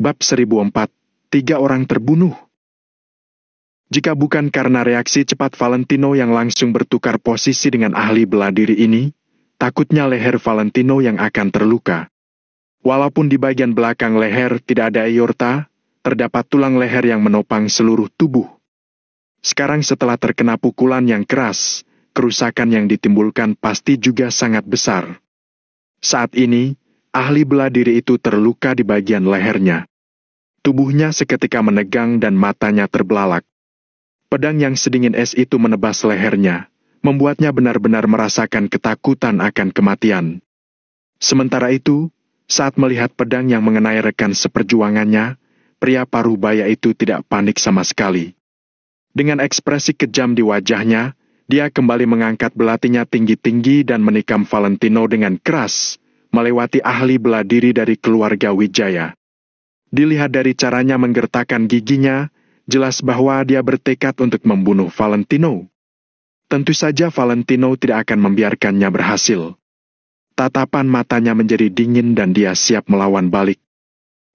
Bab 1004, 3 orang terbunuh. Jika bukan karena reaksi cepat Valentino yang langsung bertukar posisi dengan ahli bela diri ini, takutnya leher Valentino yang akan terluka. Walaupun di bagian belakang leher tidak ada aorta, terdapat tulang leher yang menopang seluruh tubuh. Sekarang setelah terkena pukulan yang keras, kerusakan yang ditimbulkan pasti juga sangat besar. Saat ini, ahli bela diri itu terluka di bagian lehernya. Tubuhnya seketika menegang dan matanya terbelalak. Pedang yang sedingin es itu menebas lehernya, membuatnya benar-benar merasakan ketakutan akan kematian. Sementara itu, saat melihat pedang yang mengenai rekan seperjuangannya, pria paruh baya itu tidak panik sama sekali. Dengan ekspresi kejam di wajahnya, dia kembali mengangkat belatinya tinggi-tinggi dan menikam Valentino dengan keras, melewati ahli bela diri dari keluarga Wijaya. Dilihat dari caranya menggertakkan giginya, jelas bahwa dia bertekad untuk membunuh Valentino. Tentu saja Valentino tidak akan membiarkannya berhasil. Tatapan matanya menjadi dingin dan dia siap melawan balik.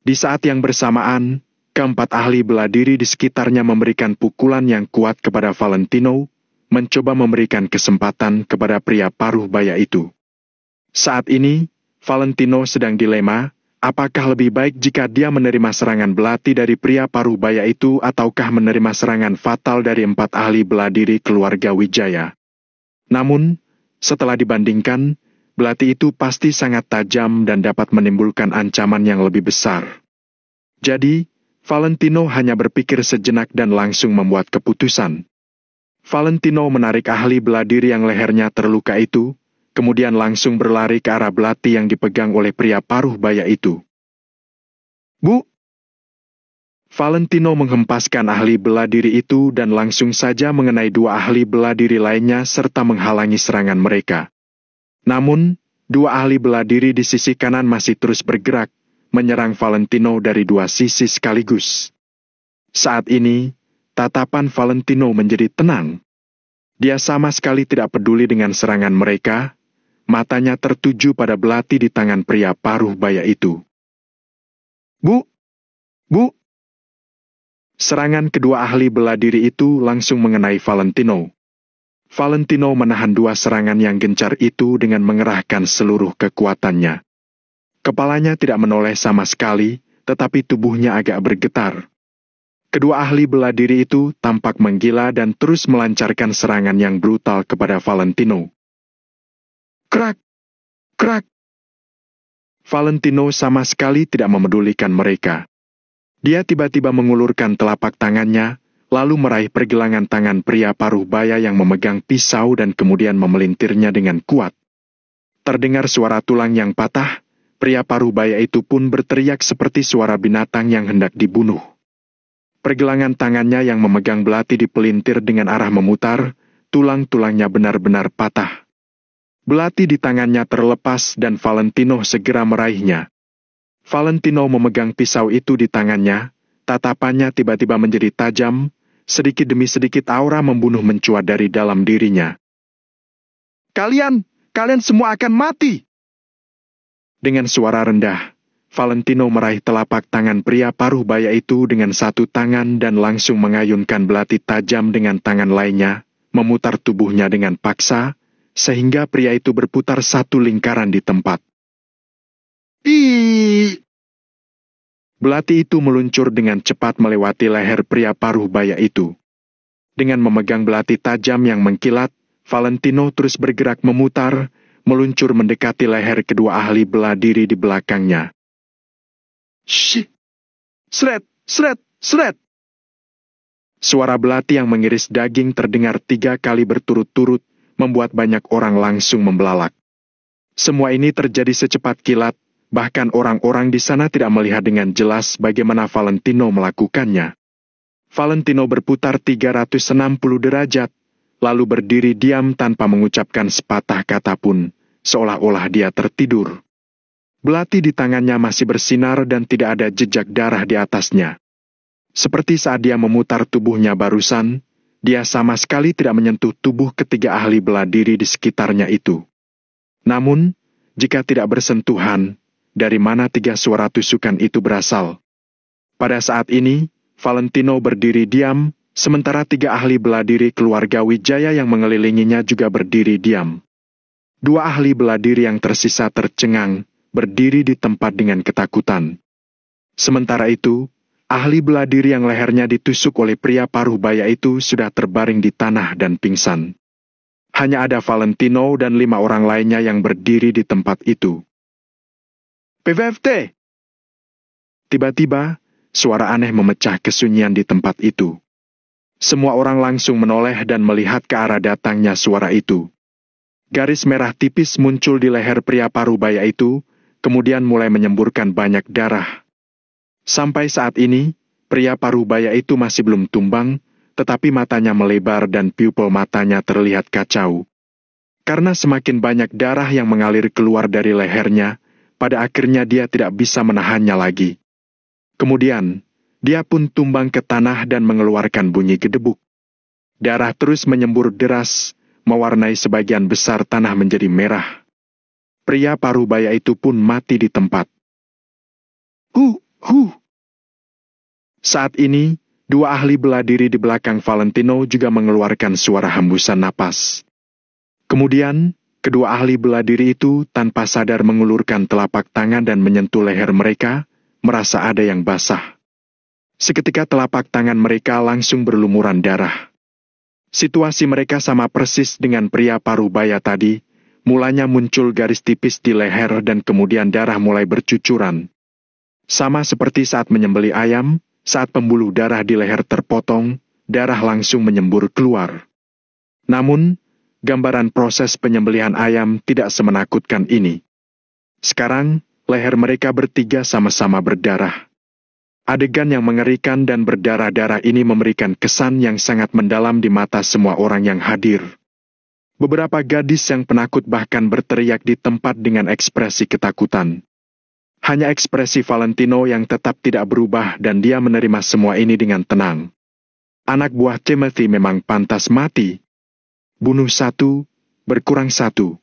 Di saat yang bersamaan, keempat ahli bela diri di sekitarnya memberikan pukulan yang kuat kepada Valentino, mencoba memberikan kesempatan kepada pria paruh baya itu. Saat ini, Valentino sedang dilema, apakah lebih baik jika dia menerima serangan belati dari pria paruh baya itu ataukah menerima serangan fatal dari 4 ahli bela diri keluarga Wijaya. Namun, setelah dibandingkan, belati itu pasti sangat tajam dan dapat menimbulkan ancaman yang lebih besar. Jadi, Valentino hanya berpikir sejenak dan langsung membuat keputusan. Valentino menarik ahli bela diri yang lehernya terluka itu, kemudian langsung berlari ke arah belati yang dipegang oleh pria paruh baya itu. "Bu!" Valentino menghempaskan ahli bela diri itu dan langsung saja mengenai 2 ahli bela diri lainnya serta menghalangi serangan mereka. Namun, 2 ahli bela diri di sisi kanan masih terus bergerak, menyerang Valentino dari 2 sisi sekaligus. Saat ini, tatapan Valentino menjadi tenang. Dia sama sekali tidak peduli dengan serangan mereka, matanya tertuju pada belati di tangan pria paruh baya itu. "Bu! Bu!" Serangan kedua ahli bela diri itu langsung mengenai Valentino. Valentino menahan 2 serangan yang gencar itu dengan mengerahkan seluruh kekuatannya. Kepalanya tidak menoleh sama sekali, tetapi tubuhnya agak bergetar. Kedua ahli bela diri itu tampak menggila dan terus melancarkan serangan yang brutal kepada Valentino. Krak! Krak! Valentino sama sekali tidak memedulikan mereka. Dia tiba-tiba mengulurkan telapak tangannya, lalu meraih pergelangan tangan pria paruh baya yang memegang pisau dan kemudian memelintirnya dengan kuat. Terdengar suara tulang yang patah, pria paruh baya itu pun berteriak seperti suara binatang yang hendak dibunuh. Pergelangan tangannya yang memegang belati dipelintir dengan arah memutar, tulang-tulangnya benar-benar patah. Belati di tangannya terlepas dan Valentino segera meraihnya. Valentino memegang pisau itu di tangannya, tatapannya tiba-tiba menjadi tajam, sedikit demi sedikit aura membunuh mencuat dari dalam dirinya. Kalian semua akan mati!" Dengan suara rendah, Valentino meraih telapak tangan pria paruh baya itu dengan satu tangan dan langsung mengayunkan belati tajam dengan tangan lainnya, memutar tubuhnya dengan paksa, sehingga pria itu berputar satu lingkaran di tempat. "Ih!" Belati itu meluncur dengan cepat melewati leher pria paruh baya itu. Dengan memegang belati tajam yang mengkilat, Valentino terus bergerak memutar, meluncur mendekati leher kedua ahli bela diri di belakangnya. Shh! Sret! Sret! Sret! Suara belati yang mengiris daging terdengar 3 kali berturut-turut, membuat banyak orang langsung membelalak. Semua ini terjadi secepat kilat, bahkan orang-orang di sana tidak melihat dengan jelas bagaimana Valentino melakukannya. Valentino berputar 360 derajat, lalu berdiri diam tanpa mengucapkan sepatah kata pun, seolah-olah dia tertidur. Belati di tangannya masih bersinar dan tidak ada jejak darah di atasnya. Seperti saat dia memutar tubuhnya barusan, dia sama sekali tidak menyentuh tubuh ketiga ahli bela diri di sekitarnya itu. Namun, jika tidak bersentuhan, dari mana 3 suara tusukan itu berasal? Pada saat ini, Valentino berdiri diam, sementara 3 ahli bela diri keluarga Wijaya yang mengelilinginya juga berdiri diam. 2 ahli bela diri yang tersisa tercengang, berdiri di tempat dengan ketakutan. Sementara itu, ahli bela diri yang lehernya ditusuk oleh pria paruh baya itu sudah terbaring di tanah dan pingsan. Hanya ada Valentino dan 5 orang lainnya yang berdiri di tempat itu. PVFT! Tiba-tiba, suara aneh memecah kesunyian di tempat itu. Semua orang langsung menoleh dan melihat ke arah datangnya suara itu. Garis merah tipis muncul di leher pria parubaya itu, kemudian mulai menyemburkan banyak darah. Sampai saat ini, pria parubaya itu masih belum tumbang, tetapi matanya melebar dan pupil matanya terlihat kacau. Karena semakin banyak darah yang mengalir keluar dari lehernya, pada akhirnya dia tidak bisa menahannya lagi. Kemudian, dia pun tumbang ke tanah dan mengeluarkan bunyi gedebuk. Darah terus menyembur deras, mewarnai sebagian besar tanah menjadi merah. Pria parubaya itu pun mati di tempat. Saat ini, 2 ahli bela diri di belakang Valentino juga mengeluarkan suara hembusan napas. Kemudian, kedua ahli bela diri itu tanpa sadar mengulurkan telapak tangan dan menyentuh leher mereka, merasa ada yang basah. Seketika telapak tangan mereka langsung berlumuran darah. Situasi mereka sama persis dengan pria parubaya tadi, mulanya muncul garis tipis di leher dan kemudian darah mulai bercucuran. Sama seperti saat menyembelih ayam, saat pembuluh darah di leher terpotong, darah langsung menyembur keluar. Namun, gambaran proses penyembelihan ayam tidak semenakutkan ini. Sekarang, leher mereka bertiga sama-sama berdarah. Adegan yang mengerikan dan berdarah-darah ini memberikan kesan yang sangat mendalam di mata semua orang yang hadir. Beberapa gadis yang penakut bahkan berteriak di tempat dengan ekspresi ketakutan. Hanya ekspresi Valentino yang tetap tidak berubah dan dia menerima semua ini dengan tenang. Anak buah Timothy memang pantas mati. Bunuh 1, berkurang 1.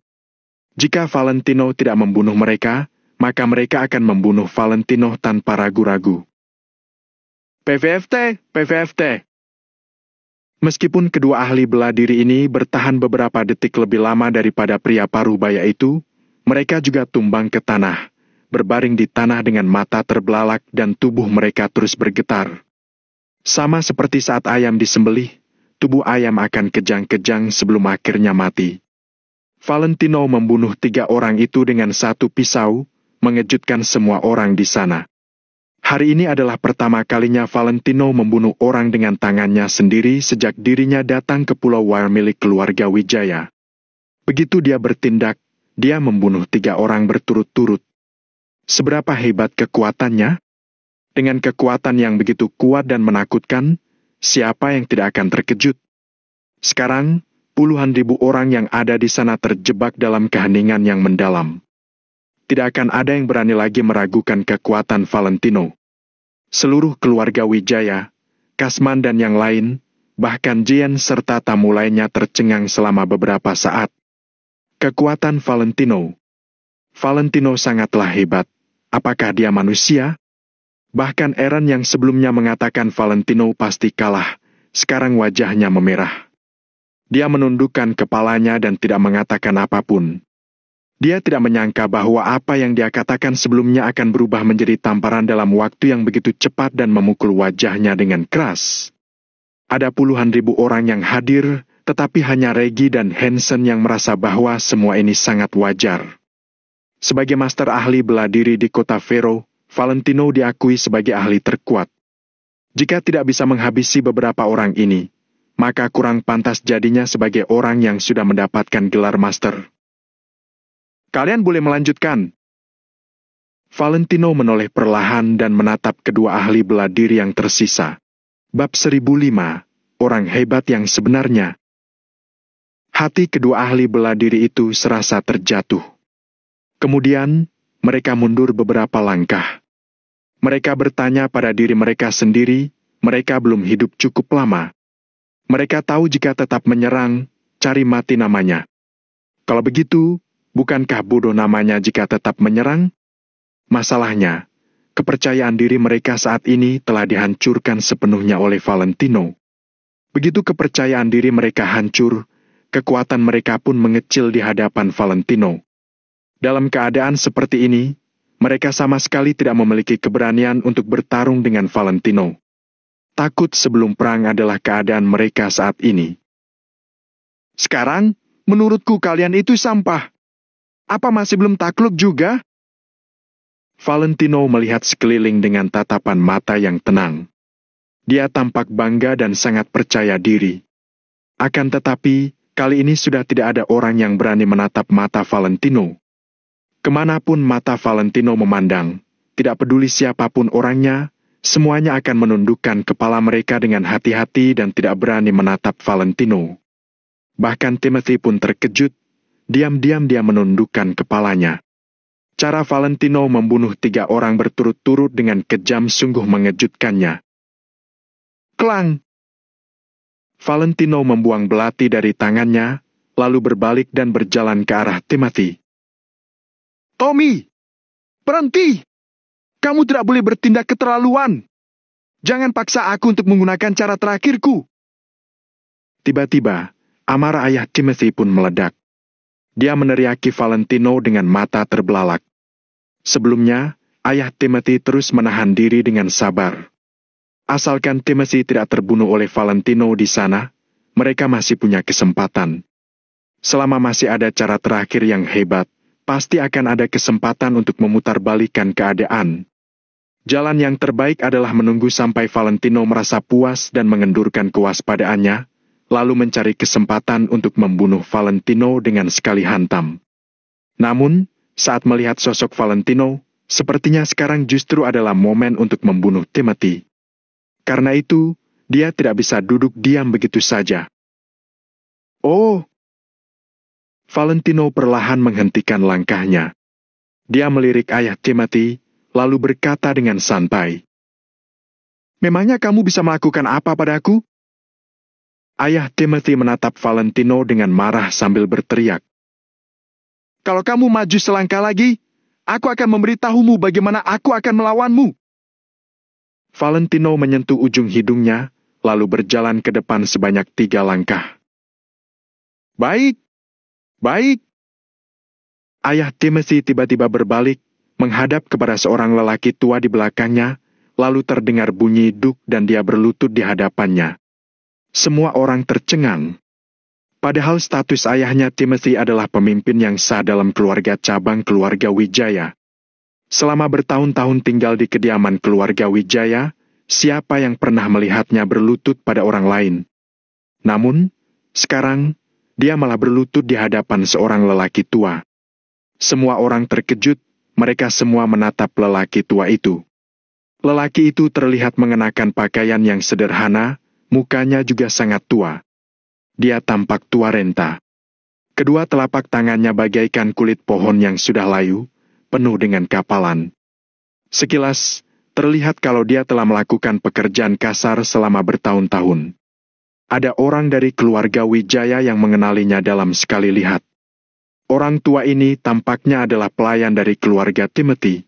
Jika Valentino tidak membunuh mereka, maka mereka akan membunuh Valentino tanpa ragu-ragu. PVFT. Meskipun kedua ahli bela diri ini bertahan beberapa detik lebih lama daripada pria parubaya itu, mereka juga tumbang ke tanah, berbaring di tanah dengan mata terbelalak dan tubuh mereka terus bergetar. Sama seperti saat ayam disembelih, tubuh ayam akan kejang-kejang sebelum akhirnya mati. Valentino membunuh 3 orang itu dengan 1 pisau, mengejutkan semua orang di sana. Hari ini adalah pertama kalinya Valentino membunuh orang dengan tangannya sendiri sejak dirinya datang ke Pulau Wire milik keluarga Wijaya. Begitu dia bertindak, dia membunuh 3 orang berturut-turut. Seberapa hebat kekuatannya? Dengan kekuatan yang begitu kuat dan menakutkan, siapa yang tidak akan terkejut? Sekarang, puluhan ribu orang yang ada di sana terjebak dalam keheningan yang mendalam. Tidak akan ada yang berani lagi meragukan kekuatan Valentino. Seluruh keluarga Wijaya, Kasman dan yang lain, bahkan Jian serta tamu lainnya tercengang selama beberapa saat. Kekuatan Valentino. Valentino sangatlah hebat. Apakah dia manusia? Bahkan Eren yang sebelumnya mengatakan Valentino pasti kalah, sekarang wajahnya memerah. Dia menundukkan kepalanya dan tidak mengatakan apapun. Dia tidak menyangka bahwa apa yang dia katakan sebelumnya akan berubah menjadi tamparan dalam waktu yang begitu cepat dan memukul wajahnya dengan keras. Ada puluhan ribu orang yang hadir, tetapi hanya Regi dan Hansen yang merasa bahwa semua ini sangat wajar. Sebagai master ahli bela diri di kota Vero, Valentino diakui sebagai ahli terkuat. Jika tidak bisa menghabisi beberapa orang ini, maka kurang pantas jadinya sebagai orang yang sudah mendapatkan gelar master. Kalian boleh melanjutkan. Valentino menoleh perlahan dan menatap kedua ahli bela diri yang tersisa. Bab 1005, orang hebat yang sebenarnya. Hati kedua ahli bela diri itu serasa terjatuh. Kemudian, mereka mundur beberapa langkah. Mereka bertanya pada diri mereka sendiri, mereka belum hidup cukup lama. Mereka tahu jika tetap menyerang, cari mati namanya. Kalau begitu, bukankah bodoh namanya jika tetap menyerang? Masalahnya, kepercayaan diri mereka saat ini telah dihancurkan sepenuhnya oleh Valentino. Begitu kepercayaan diri mereka hancur, kekuatan mereka pun mengecil di hadapan Valentino. Dalam keadaan seperti ini, mereka sama sekali tidak memiliki keberanian untuk bertarung dengan Valentino. Takut sebelum perang adalah keadaan mereka saat ini. Sekarang, menurutku kalian itu sampah. Apa masih belum takluk juga? Valentino melihat sekeliling dengan tatapan mata yang tenang. Dia tampak bangga dan sangat percaya diri. Akan tetapi, kali ini sudah tidak ada orang yang berani menatap mata Valentino. Kemanapun mata Valentino memandang, tidak peduli siapapun orangnya, semuanya akan menundukkan kepala mereka dengan hati-hati dan tidak berani menatap Valentino. Bahkan Timothy pun terkejut, diam-diam dia menundukkan kepalanya. Cara Valentino membunuh 3 orang berturut-turut dengan kejam sungguh mengejutkannya. Klang! Valentino membuang belati dari tangannya, lalu berbalik dan berjalan ke arah Timothy. Tommy! Berhenti! Kamu tidak boleh bertindak keterlaluan. Jangan paksa aku untuk menggunakan cara terakhirku. Tiba-tiba, amarah ayah Timothy pun meledak. Dia meneriaki Valentino dengan mata terbelalak. Sebelumnya, ayah Timothy terus menahan diri dengan sabar. Asalkan Timothy tidak terbunuh oleh Valentino di sana, mereka masih punya kesempatan. Selama masih ada cara terakhir yang hebat, pasti akan ada kesempatan untuk memutarbalikkan keadaan. Jalan yang terbaik adalah menunggu sampai Valentino merasa puas dan mengendurkan kewaspadaannya, lalu mencari kesempatan untuk membunuh Valentino dengan sekali hantam. Namun, saat melihat sosok Valentino, sepertinya sekarang justru adalah momen untuk membunuh Timothy. Karena itu, dia tidak bisa duduk diam begitu saja. Oh! Valentino perlahan menghentikan langkahnya. Dia melirik ayah Timothy, lalu berkata dengan santai. Memangnya kamu bisa melakukan apa padaku? Ayah Timothy menatap Valentino dengan marah sambil berteriak. Kalau kamu maju selangkah lagi, aku akan memberitahumu bagaimana aku akan melawanmu. Valentino menyentuh ujung hidungnya, lalu berjalan ke depan sebanyak 3 langkah. Baik, baik. Ayah Timothy tiba-tiba berbalik, menghadap kepada seorang lelaki tua di belakangnya, lalu terdengar bunyi duk dan dia berlutut di hadapannya. Semua orang tercengang. Padahal status ayahnya Timothy adalah pemimpin yang sah dalam keluarga cabang keluarga Wijaya. Selama bertahun-tahun tinggal di kediaman keluarga Wijaya, siapa yang pernah melihatnya berlutut pada orang lain? Namun, sekarang, dia malah berlutut di hadapan seorang lelaki tua. Semua orang terkejut, mereka semua menatap lelaki tua itu. Lelaki itu terlihat mengenakan pakaian yang sederhana, mukanya juga sangat tua. Dia tampak tua renta. Kedua telapak tangannya bagaikan kulit pohon yang sudah layu, penuh dengan kapalan. Sekilas, terlihat kalau dia telah melakukan pekerjaan kasar selama bertahun-tahun. Ada orang dari keluarga Wijaya yang mengenalinya dalam sekali lihat. Orang tua ini tampaknya adalah pelayan dari keluarga Timothy.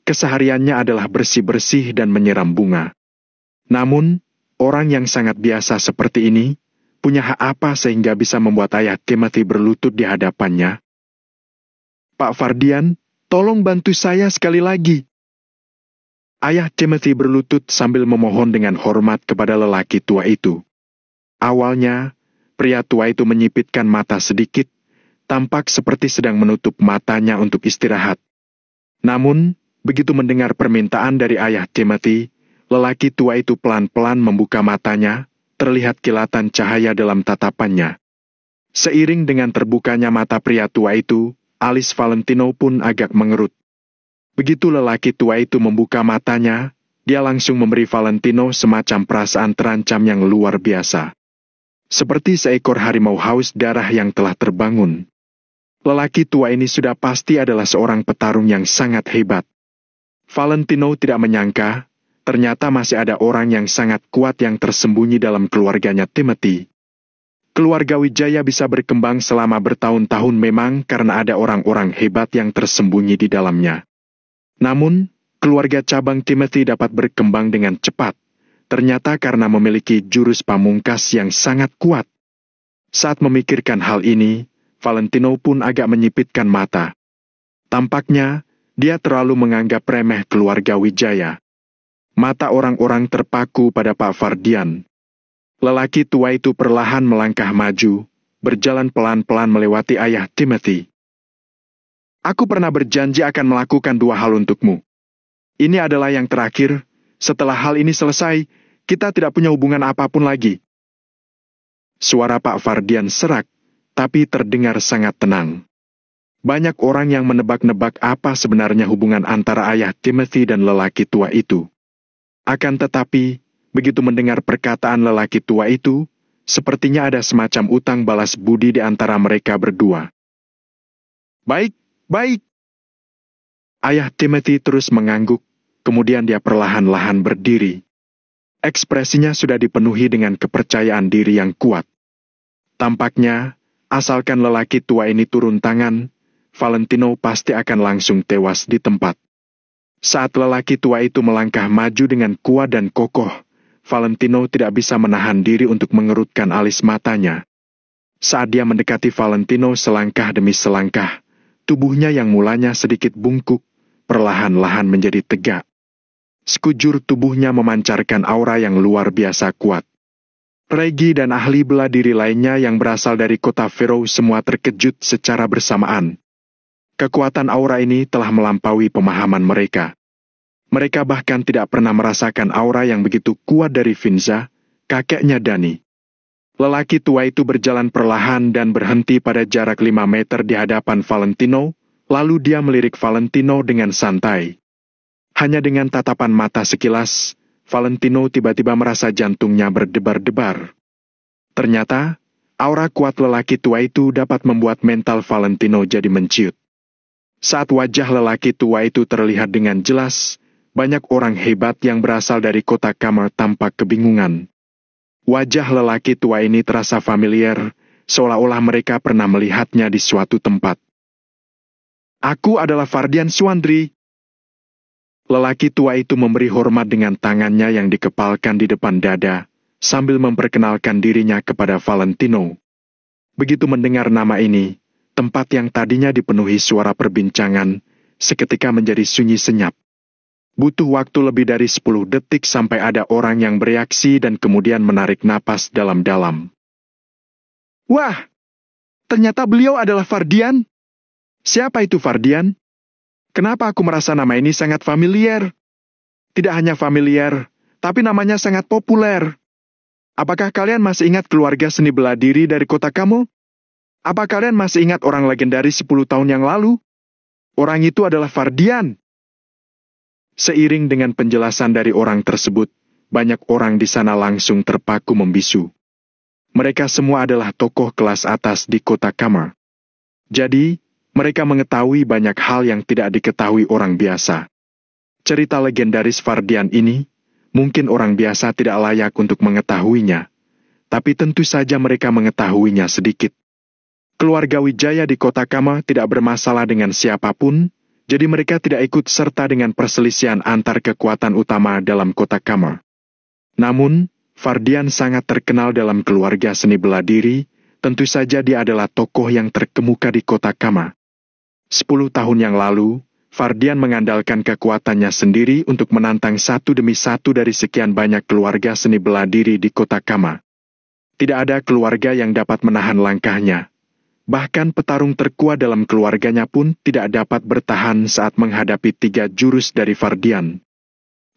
Kesehariannya adalah bersih-bersih dan menyiram bunga. Namun, orang yang sangat biasa seperti ini, punya hak apa sehingga bisa membuat ayah Timothy berlutut di hadapannya? Pak Fardian, tolong bantu saya sekali lagi. Ayah Timothy berlutut sambil memohon dengan hormat kepada lelaki tua itu. Awalnya, pria tua itu menyipitkan mata sedikit, tampak seperti sedang menutup matanya untuk istirahat. Namun, begitu mendengar permintaan dari ayah Timothy, lelaki tua itu pelan-pelan membuka matanya, terlihat kilatan cahaya dalam tatapannya. Seiring dengan terbukanya mata pria tua itu, alis Valentino pun agak mengerut. Begitu lelaki tua itu membuka matanya, dia langsung memberi Valentino semacam perasaan terancam yang luar biasa. Seperti seekor harimau haus darah yang telah terbangun. Lelaki tua ini sudah pasti adalah seorang petarung yang sangat hebat. Valentino tidak menyangka, ternyata masih ada orang yang sangat kuat yang tersembunyi dalam keluarganya Timothy. Keluarga Wijaya bisa berkembang selama bertahun-tahun memang karena ada orang-orang hebat yang tersembunyi di dalamnya. Namun, keluarga cabang Timothy dapat berkembang dengan cepat, ternyata karena memiliki jurus pamungkas yang sangat kuat. Saat memikirkan hal ini, Valentino pun agak menyipitkan mata. Tampaknya, dia terlalu menganggap remeh keluarga Wijaya. Mata orang-orang terpaku pada Pak Fardian. Lelaki tua itu perlahan melangkah maju, berjalan pelan-pelan melewati ayah Timothy. Aku pernah berjanji akan melakukan 2 hal untukmu. Ini adalah yang terakhir. Setelah hal ini selesai, kita tidak punya hubungan apapun lagi. Suara Pak Fardian serak, tapi terdengar sangat tenang. Banyak orang yang menebak-nebak apa sebenarnya hubungan antara ayah Timothy dan lelaki tua itu. Akan tetapi, begitu mendengar perkataan lelaki tua itu, sepertinya ada semacam utang balas budi di antara mereka berdua. Baik, baik. Ayah Timothy terus mengangguk, kemudian dia perlahan-lahan berdiri. Ekspresinya sudah dipenuhi dengan kepercayaan diri yang kuat. Tampaknya, asalkan lelaki tua ini turun tangan, Valentino pasti akan langsung tewas di tempat. Saat lelaki tua itu melangkah maju dengan kuat dan kokoh, Valentino tidak bisa menahan diri untuk mengerutkan alis matanya. Saat dia mendekati Valentino selangkah demi selangkah, tubuhnya yang mulanya sedikit bungkuk, perlahan-lahan menjadi tegak. Sekujur tubuhnya memancarkan aura yang luar biasa kuat. Regi dan ahli bela diri lainnya yang berasal dari kota Fero semua terkejut secara bersamaan. Kekuatan aura ini telah melampaui pemahaman mereka. Mereka bahkan tidak pernah merasakan aura yang begitu kuat dari Finza, kakeknya Dani. Lelaki tua itu berjalan perlahan dan berhenti pada jarak 5 meter di hadapan Valentino, lalu dia melirik Valentino dengan santai. Hanya dengan tatapan mata sekilas, Valentino tiba-tiba merasa jantungnya berdebar-debar. Ternyata, aura kuat lelaki tua itu dapat membuat mental Valentino jadi menciut. Saat wajah lelaki tua itu terlihat dengan jelas, banyak orang hebat yang berasal dari kota Kamar tampak kebingungan. Wajah lelaki tua ini terasa familiar, seolah-olah mereka pernah melihatnya di suatu tempat. Aku adalah Fardian Suandri. Lelaki tua itu memberi hormat dengan tangannya yang dikepalkan di depan dada, sambil memperkenalkan dirinya kepada Valentino. Begitu mendengar nama ini, tempat yang tadinya dipenuhi suara perbincangan, seketika menjadi sunyi senyap. Butuh waktu lebih dari 10 detik sampai ada orang yang bereaksi dan kemudian menarik napas dalam-dalam. Wah, ternyata beliau adalah Fardian. Siapa itu Fardian? Kenapa aku merasa nama ini sangat familiar? Tidak hanya familiar, tapi namanya sangat populer. Apakah kalian masih ingat keluarga seni bela diri dari kota kamu? Apa kalian masih ingat orang legendaris 10 tahun yang lalu? Orang itu adalah Fardian. Seiring dengan penjelasan dari orang tersebut, banyak orang di sana langsung terpaku membisu. Mereka semua adalah tokoh kelas atas di kota Kamar. Jadi, mereka mengetahui banyak hal yang tidak diketahui orang biasa. Cerita legendaris Fardian ini, mungkin orang biasa tidak layak untuk mengetahuinya, tapi tentu saja mereka mengetahuinya sedikit. Keluarga Wijaya di kota Kama tidak bermasalah dengan siapapun, jadi mereka tidak ikut serta dengan perselisihan antar kekuatan utama dalam kota Kama. Namun, Fardian sangat terkenal dalam keluarga seni bela diri, tentu saja dia adalah tokoh yang terkemuka di kota Kama. 10 tahun yang lalu, Fardian mengandalkan kekuatannya sendiri untuk menantang satu demi satu dari sekian banyak keluarga seni bela diri di kota Kama. Tidak ada keluarga yang dapat menahan langkahnya. Bahkan petarung terkuat dalam keluarganya pun tidak dapat bertahan saat menghadapi 3 jurus dari Fardian.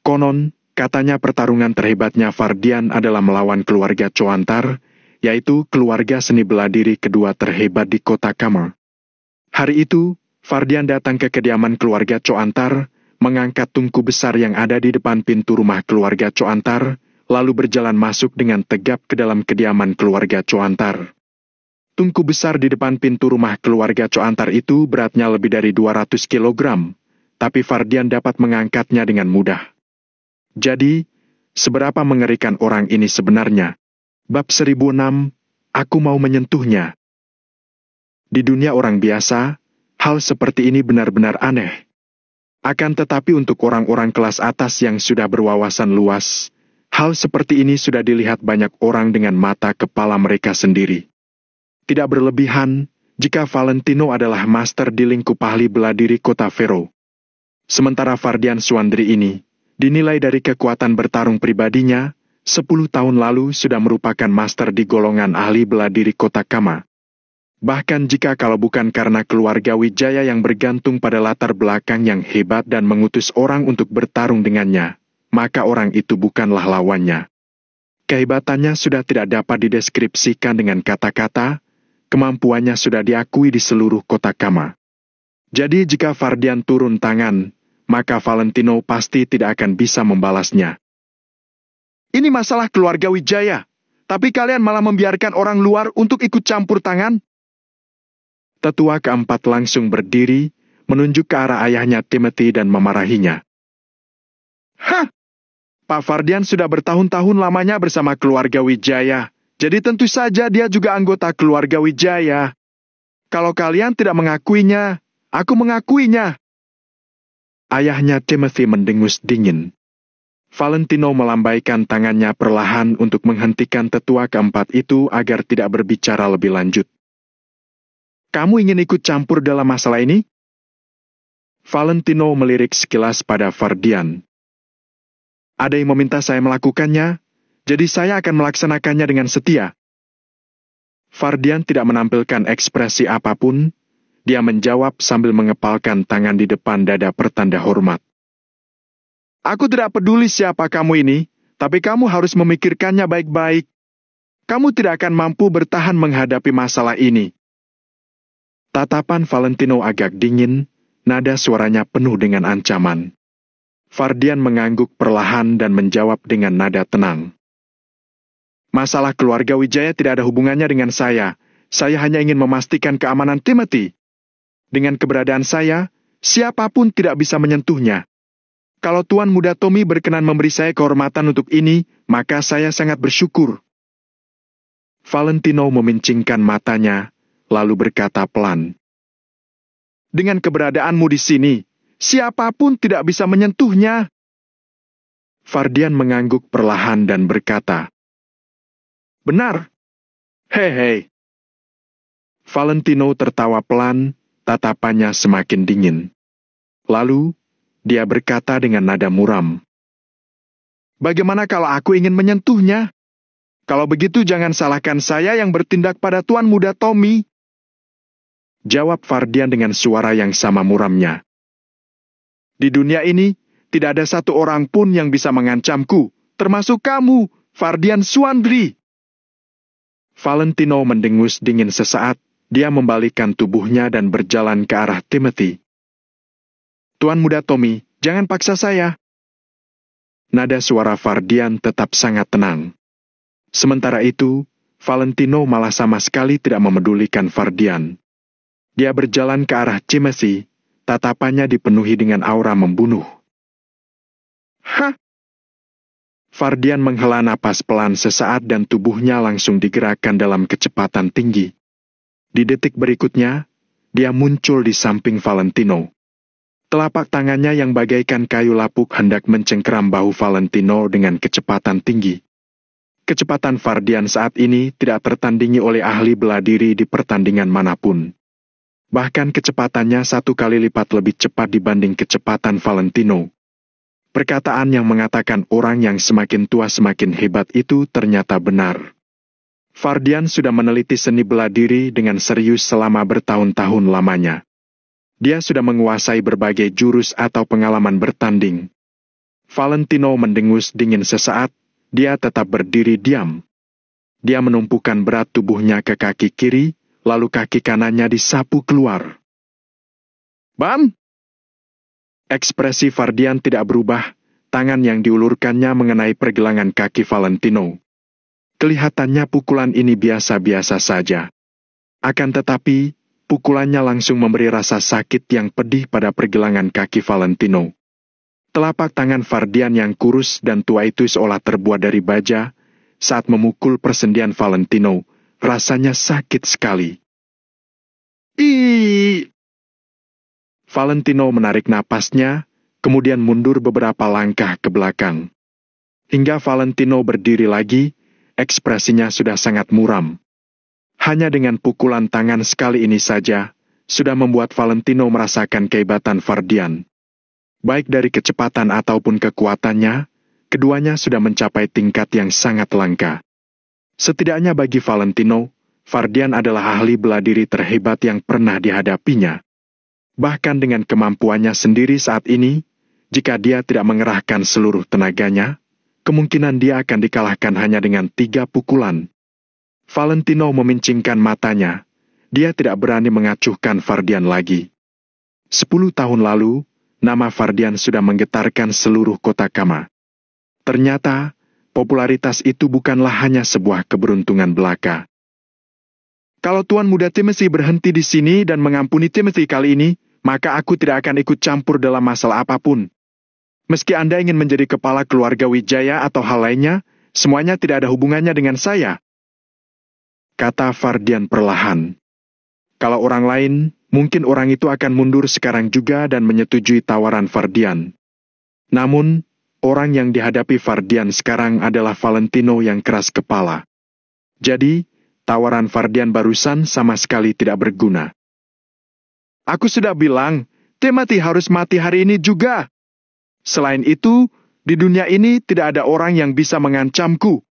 Konon, katanya pertarungan terhebatnya Fardian adalah melawan keluarga Coantar, yaitu keluarga seni bela diri kedua terhebat di kota Kama. Hari itu, Fardian datang ke kediaman keluarga Coantar, mengangkat tungku besar yang ada di depan pintu rumah keluarga Coantar, lalu berjalan masuk dengan tegap ke dalam kediaman keluarga Coantar. Tungku besar di depan pintu rumah keluarga Coantar itu beratnya lebih dari 200 kg, tapi Fardian dapat mengangkatnya dengan mudah. Jadi, seberapa mengerikan orang ini sebenarnya? Bab 1006, aku mau menyentuhnya. Di dunia orang biasa, hal seperti ini benar-benar aneh. Akan tetapi untuk orang-orang kelas atas yang sudah berwawasan luas, hal seperti ini sudah dilihat banyak orang dengan mata kepala mereka sendiri. Tidak berlebihan jika Valentino adalah master di lingkup ahli bela diri kota Vero. Sementara Fardian Suandri ini dinilai dari kekuatan bertarung pribadinya, 10 tahun lalu sudah merupakan master di golongan ahli bela diri kota Kama. Bahkan jika kalau bukan karena keluarga Wijaya yang bergantung pada latar belakang yang hebat dan mengutus orang untuk bertarung dengannya, maka orang itu bukanlah lawannya. Kehebatannya sudah tidak dapat dideskripsikan dengan kata-kata, kemampuannya sudah diakui di seluruh kota Kama. Jadi jika Fardian turun tangan, maka Valentino pasti tidak akan bisa membalasnya. Ini masalah keluarga Wijaya, tapi kalian malah membiarkan orang luar untuk ikut campur tangan? Tetua keempat langsung berdiri, menunjuk ke arah ayahnya Timothy dan memarahinya. Hah! Pak Fardian sudah bertahun-tahun lamanya bersama keluarga Wijaya, jadi tentu saja dia juga anggota keluarga Wijaya. Kalau kalian tidak mengakuinya, aku mengakuinya. Ayahnya Timothy mendengus dingin. Valentino melambaikan tangannya perlahan untuk menghentikan tetua keempat itu agar tidak berbicara lebih lanjut. Kamu ingin ikut campur dalam masalah ini? Valentino melirik sekilas pada Fardian. Ada yang meminta saya melakukannya, jadi saya akan melaksanakannya dengan setia. Fardian tidak menampilkan ekspresi apapun, dia menjawab sambil mengepalkan tangan di depan dada pertanda hormat. Aku tidak peduli siapa kamu ini, tapi kamu harus memikirkannya baik-baik. Kamu tidak akan mampu bertahan menghadapi masalah ini. Tatapan Valentino agak dingin, nada suaranya penuh dengan ancaman. Fardian mengangguk perlahan dan menjawab dengan nada tenang. Masalah keluarga Wijaya tidak ada hubungannya dengan saya. Saya hanya ingin memastikan keamanan Timothy. Dengan keberadaan saya, siapapun tidak bisa menyentuhnya. Kalau Tuan Muda Tommy berkenan memberi saya kehormatan untuk ini, maka saya sangat bersyukur. Valentino memincingkan matanya, lalu berkata pelan. Dengan keberadaanmu di sini, siapapun tidak bisa menyentuhnya. Fardian mengangguk perlahan dan berkata, Benar. Hei. Valentino tertawa pelan, tatapannya semakin dingin. Lalu, dia berkata dengan nada muram. Bagaimana kalau aku ingin menyentuhnya? Kalau begitu jangan salahkan saya yang bertindak pada Tuan Muda Tommy. Jawab Fardian dengan suara yang sama muramnya. Di dunia ini, tidak ada satu orang pun yang bisa mengancamku, termasuk kamu, Fardian Suandri. Valentino mendengus dingin sesaat, dia membalikkan tubuhnya dan berjalan ke arah Timothy. Tuan Muda Tommy, jangan paksa saya. Nada suara Fardian tetap sangat tenang. Sementara itu, Valentino malah sama sekali tidak memedulikan Fardian. Dia berjalan ke arah Timothy, tatapannya dipenuhi dengan aura membunuh. Hah! Fardian menghela napas pelan sesaat dan tubuhnya langsung digerakkan dalam kecepatan tinggi. Di detik berikutnya, dia muncul di samping Valentino. Telapak tangannya yang bagaikan kayu lapuk hendak mencengkeram bahu Valentino dengan kecepatan tinggi. Kecepatan Fardian saat ini tidak tertandingi oleh ahli bela diri di pertandingan manapun. Bahkan kecepatannya 1 kali lipat lebih cepat dibanding kecepatan Valentino. Perkataan yang mengatakan orang yang semakin tua semakin hebat itu ternyata benar. Fardian sudah meneliti seni bela diri dengan serius selama bertahun-tahun lamanya. Dia sudah menguasai berbagai jurus atau pengalaman bertanding. Valentino mendengus dingin sesaat, dia tetap berdiri diam. Dia menumpukan berat tubuhnya ke kaki kiri, lalu kaki kanannya disapu keluar. Bam! Ekspresi Fardian tidak berubah, tangan yang diulurkannya mengenai pergelangan kaki Valentino. Kelihatannya pukulan ini biasa-biasa saja. Akan tetapi, pukulannya langsung memberi rasa sakit yang pedih pada pergelangan kaki Valentino. Telapak tangan Fardian yang kurus dan tua itu seolah terbuat dari baja, saat memukul persendian Valentino, rasanya sakit sekali. Valentino menarik napasnya, kemudian mundur beberapa langkah ke belakang. Hingga Valentino berdiri lagi, ekspresinya sudah sangat muram. Hanya dengan pukulan tangan sekali ini saja, sudah membuat Valentino merasakan kehebatan Fardian. Baik dari kecepatan ataupun kekuatannya, keduanya sudah mencapai tingkat yang sangat langka. Setidaknya bagi Valentino, Fardian adalah ahli bela diri terhebat yang pernah dihadapinya. Bahkan dengan kemampuannya sendiri saat ini, jika dia tidak mengerahkan seluruh tenaganya, kemungkinan dia akan dikalahkan hanya dengan 3 pukulan. Valentino memincingkan matanya. Dia tidak berani mengacuhkan Fardian lagi. 10 tahun lalu, nama Fardian sudah menggetarkan seluruh kota Kama. Ternyata, popularitas itu bukanlah hanya sebuah keberuntungan belaka. Kalau Tuan Muda Timothy berhenti di sini dan mengampuni Timothy kali ini, maka aku tidak akan ikut campur dalam masalah apapun. Meski Anda ingin menjadi kepala keluarga Wijaya atau hal lainnya, semuanya tidak ada hubungannya dengan saya. Kata Fardian perlahan. Kalau orang lain, mungkin orang itu akan mundur sekarang juga dan menyetujui tawaran Fardian. Namun, orang yang dihadapi Fardian sekarang adalah Valentino yang keras kepala. Jadi, tawaran Fardian barusan sama sekali tidak berguna. Aku sudah bilang, Timothy harus mati hari ini juga. Selain itu, di dunia ini tidak ada orang yang bisa mengancamku.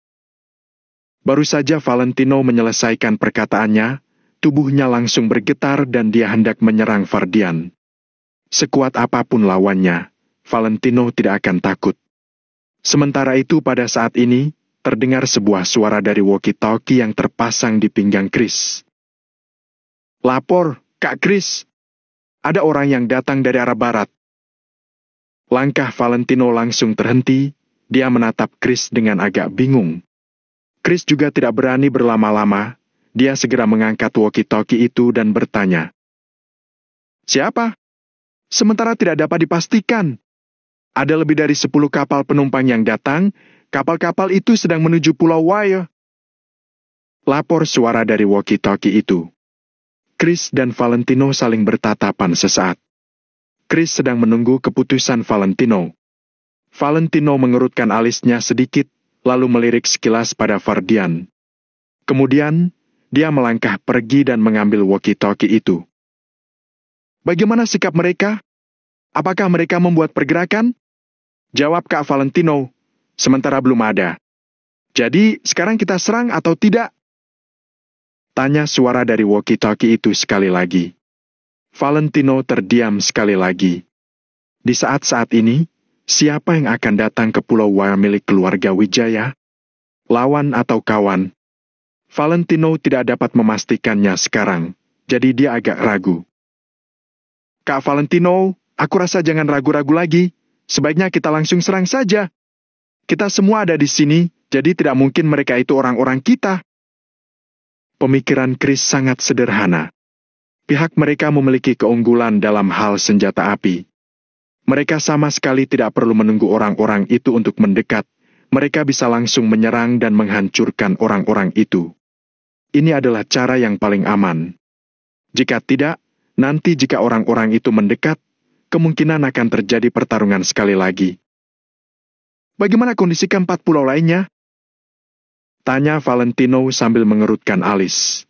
Baru saja Valentino menyelesaikan perkataannya, tubuhnya langsung bergetar dan dia hendak menyerang Fardian. Sekuat apapun lawannya, Valentino tidak akan takut. Sementara itu pada saat ini, terdengar sebuah suara dari walkie-talkie yang terpasang di pinggang Chris. Lapor, Kak Chris. Ada orang yang datang dari arah barat. Langkah Valentino langsung terhenti, dia menatap Chris dengan agak bingung. Chris juga tidak berani berlama-lama, dia segera mengangkat walkie-talkie itu dan bertanya. Siapa? Sementara tidak dapat dipastikan. Ada lebih dari 10 kapal penumpang yang datang, kapal-kapal itu sedang menuju Pulau Waya. Lapor suara dari walkie-talkie itu. Chris dan Valentino saling bertatapan sesaat. Chris sedang menunggu keputusan Valentino. Valentino mengerutkan alisnya sedikit, lalu melirik sekilas pada Fardian. Kemudian, dia melangkah pergi dan mengambil walkie-talkie itu. Bagaimana sikap mereka? Apakah mereka membuat pergerakan? Jawab Kak Valentino, sementara belum ada. Jadi, sekarang kita serang atau tidak? Tanya suara dari walkie-talkie itu sekali lagi. Valentino terdiam sekali lagi. Di saat-saat ini, siapa yang akan datang ke Pulau Waya milik keluarga Wijaya? Lawan atau kawan? Valentino tidak dapat memastikannya sekarang, jadi dia agak ragu. Kak Valentino, aku rasa jangan ragu-ragu lagi. Sebaiknya kita langsung serang saja. Kita semua ada di sini, jadi tidak mungkin mereka itu orang-orang kita. Pemikiran Chris sangat sederhana. Pihak mereka memiliki keunggulan dalam hal senjata api. Mereka sama sekali tidak perlu menunggu orang-orang itu untuk mendekat. Mereka bisa langsung menyerang dan menghancurkan orang-orang itu. Ini adalah cara yang paling aman. Jika tidak, nanti jika orang-orang itu mendekat, kemungkinan akan terjadi pertarungan sekali lagi. Bagaimana kondisi keempat pulau lainnya? Tanya Valentino sambil mengerutkan alis.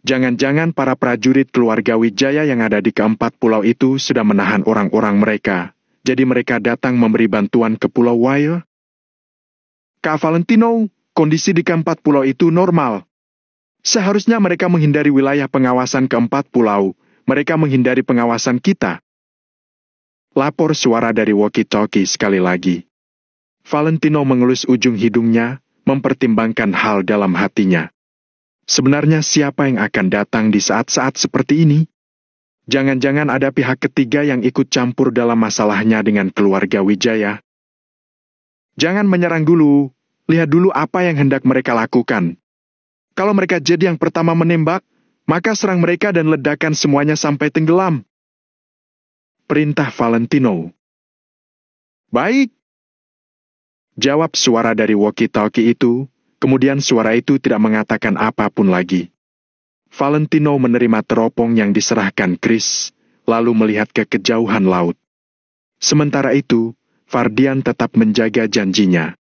Jangan-jangan para prajurit keluarga Wijaya yang ada di keempat pulau itu sudah menahan orang-orang mereka, jadi mereka datang memberi bantuan ke Pulau Waya? Kak Valentino, kondisi di keempat pulau itu normal. Seharusnya mereka menghindari wilayah pengawasan keempat pulau, mereka menghindari pengawasan kita. Lapor suara dari walkie-talkie sekali lagi. Valentino mengelus ujung hidungnya, mempertimbangkan hal dalam hatinya. Sebenarnya siapa yang akan datang di saat-saat seperti ini? Jangan-jangan ada pihak ketiga yang ikut campur dalam masalahnya dengan keluarga Wijaya. Jangan menyerang dulu, lihat dulu apa yang hendak mereka lakukan. Kalau mereka jadi yang pertama menembak, maka serang mereka dan ledakan semuanya sampai tenggelam. Perintah Valentino. Baik. Jawab suara dari walkie-talkie itu. Kemudian suara itu tidak mengatakan apapun lagi. Valentino menerima teropong yang diserahkan Chris, lalu melihat ke kejauhan laut. Sementara itu, Vardian tetap menjaga janjinya.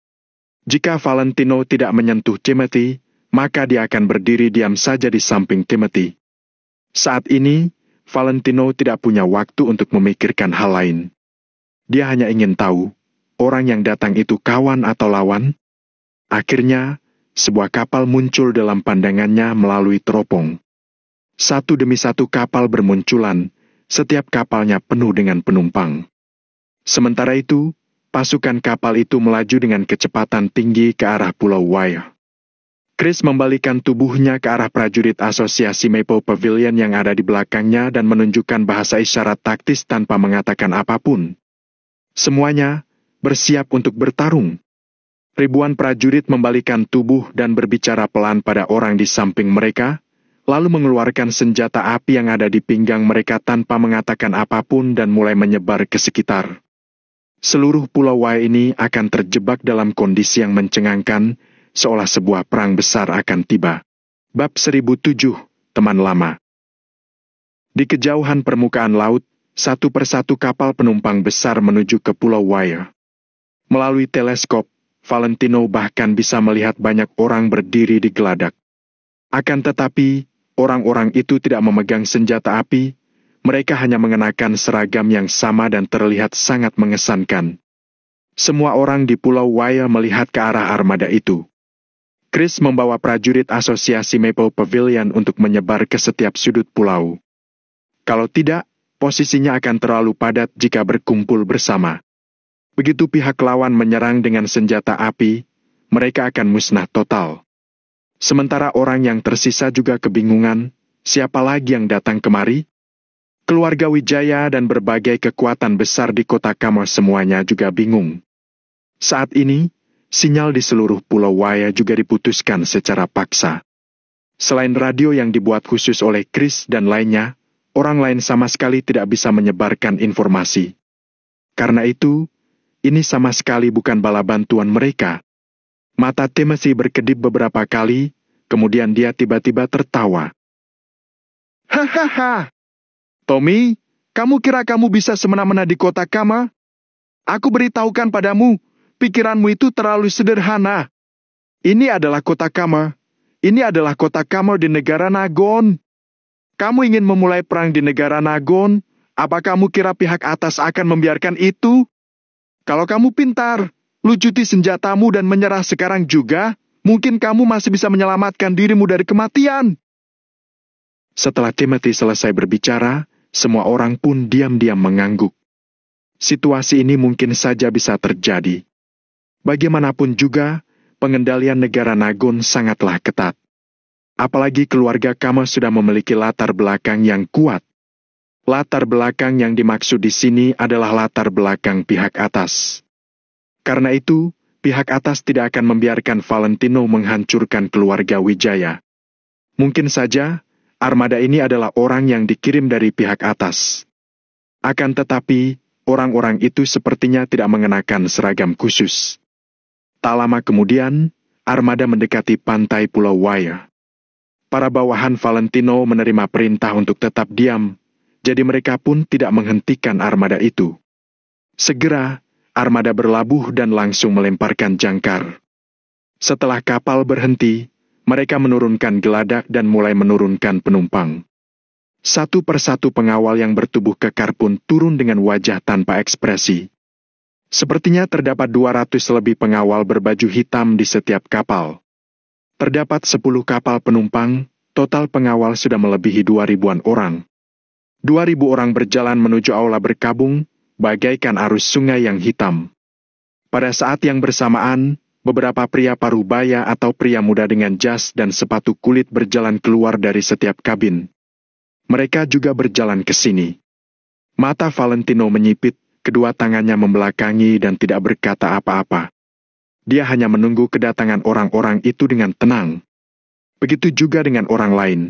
Jika Valentino tidak menyentuh Timothy, maka dia akan berdiri diam saja di samping Timothy. Saat ini, Valentino tidak punya waktu untuk memikirkan hal lain. Dia hanya ingin tahu, orang yang datang itu kawan atau lawan? Akhirnya, sebuah kapal muncul dalam pandangannya melalui teropong. Satu demi satu kapal bermunculan, setiap kapalnya penuh dengan penumpang. Sementara itu, pasukan kapal itu melaju dengan kecepatan tinggi ke arah Pulau Wye. Chris membalikan tubuhnya ke arah prajurit asosiasi Maple Pavilion yang ada di belakangnya dan menunjukkan bahasa isyarat taktis tanpa mengatakan apapun. Semuanya bersiap untuk bertarung. Ribuan prajurit membalikan tubuh dan berbicara pelan pada orang di samping mereka, lalu mengeluarkan senjata api yang ada di pinggang mereka tanpa mengatakan apapun dan mulai menyebar ke sekitar. Seluruh Pulau Wye ini akan terjebak dalam kondisi yang mencengangkan, seolah sebuah perang besar akan tiba. Bab 1007, Teman Lama. Di kejauhan permukaan laut, satu persatu kapal penumpang besar menuju ke Pulau Wye. Melalui teleskop, Valentino bahkan bisa melihat banyak orang berdiri di geladak. Akan tetapi, orang-orang itu tidak memegang senjata api, mereka hanya mengenakan seragam yang sama dan terlihat sangat mengesankan. Semua orang di Pulau Wye melihat ke arah armada itu. Chris membawa prajurit asosiasi Maple Pavilion untuk menyebar ke setiap sudut pulau. Kalau tidak, posisinya akan terlalu padat jika berkumpul bersama. Begitu pihak lawan menyerang dengan senjata api, mereka akan musnah total. Sementara orang yang tersisa juga kebingungan, siapa lagi yang datang kemari? Keluarga Wijaya dan berbagai kekuatan besar di kota Kamo semuanya juga bingung. Saat ini, sinyal di seluruh Pulau Wye juga diputuskan secara paksa. Selain radio yang dibuat khusus oleh Chris dan lainnya, orang lain sama sekali tidak bisa menyebarkan informasi. Karena itu, ini sama sekali bukan bala bantuan mereka. Mata Timothy berkedip beberapa kali, kemudian dia tiba-tiba tertawa. Hahaha! Tommy, kamu kira kamu bisa semena-mena di kota Kama? Aku beritahukan padamu, pikiranmu itu terlalu sederhana. Ini adalah kota Kama. Ini adalah kota Kama di negara Nagon. Kamu ingin memulai perang di negara Nagon? Apa kamu kira pihak atas akan membiarkan itu? Kalau kamu pintar, lucuti senjatamu dan menyerah sekarang juga, mungkin kamu masih bisa menyelamatkan dirimu dari kematian. Setelah Timothy selesai berbicara, semua orang pun diam-diam mengangguk. Situasi ini mungkin saja bisa terjadi. Bagaimanapun juga, pengendalian negara Nagon sangatlah ketat. Apalagi keluarga Kama sudah memiliki latar belakang yang kuat. Latar belakang yang dimaksud di sini adalah latar belakang pihak atas. Karena itu, pihak atas tidak akan membiarkan Valentino menghancurkan keluarga Wijaya. Mungkin saja, armada ini adalah orang yang dikirim dari pihak atas. Akan tetapi, orang-orang itu sepertinya tidak mengenakan seragam khusus. Tak lama kemudian, armada mendekati pantai Pulau Wye. Para bawahan Valentino menerima perintah untuk tetap diam, jadi mereka pun tidak menghentikan armada itu. Segera, armada berlabuh dan langsung melemparkan jangkar. Setelah kapal berhenti, mereka menurunkan geladak dan mulai menurunkan penumpang. Satu persatu pengawal yang bertubuh kekar pun turun dengan wajah tanpa ekspresi. Sepertinya terdapat 200 lebih pengawal berbaju hitam di setiap kapal. Terdapat 10 kapal penumpang, total pengawal sudah melebihi 2.000-an orang. 2.000 orang berjalan menuju aula berkabung, bagaikan arus sungai yang hitam. Pada saat yang bersamaan, beberapa pria parubaya atau pria muda dengan jas dan sepatu kulit berjalan keluar dari setiap kabin. Mereka juga berjalan ke sini. Mata Valentino menyipit, kedua tangannya membelakangi dan tidak berkata apa-apa. Dia hanya menunggu kedatangan orang-orang itu dengan tenang. Begitu juga dengan orang lain.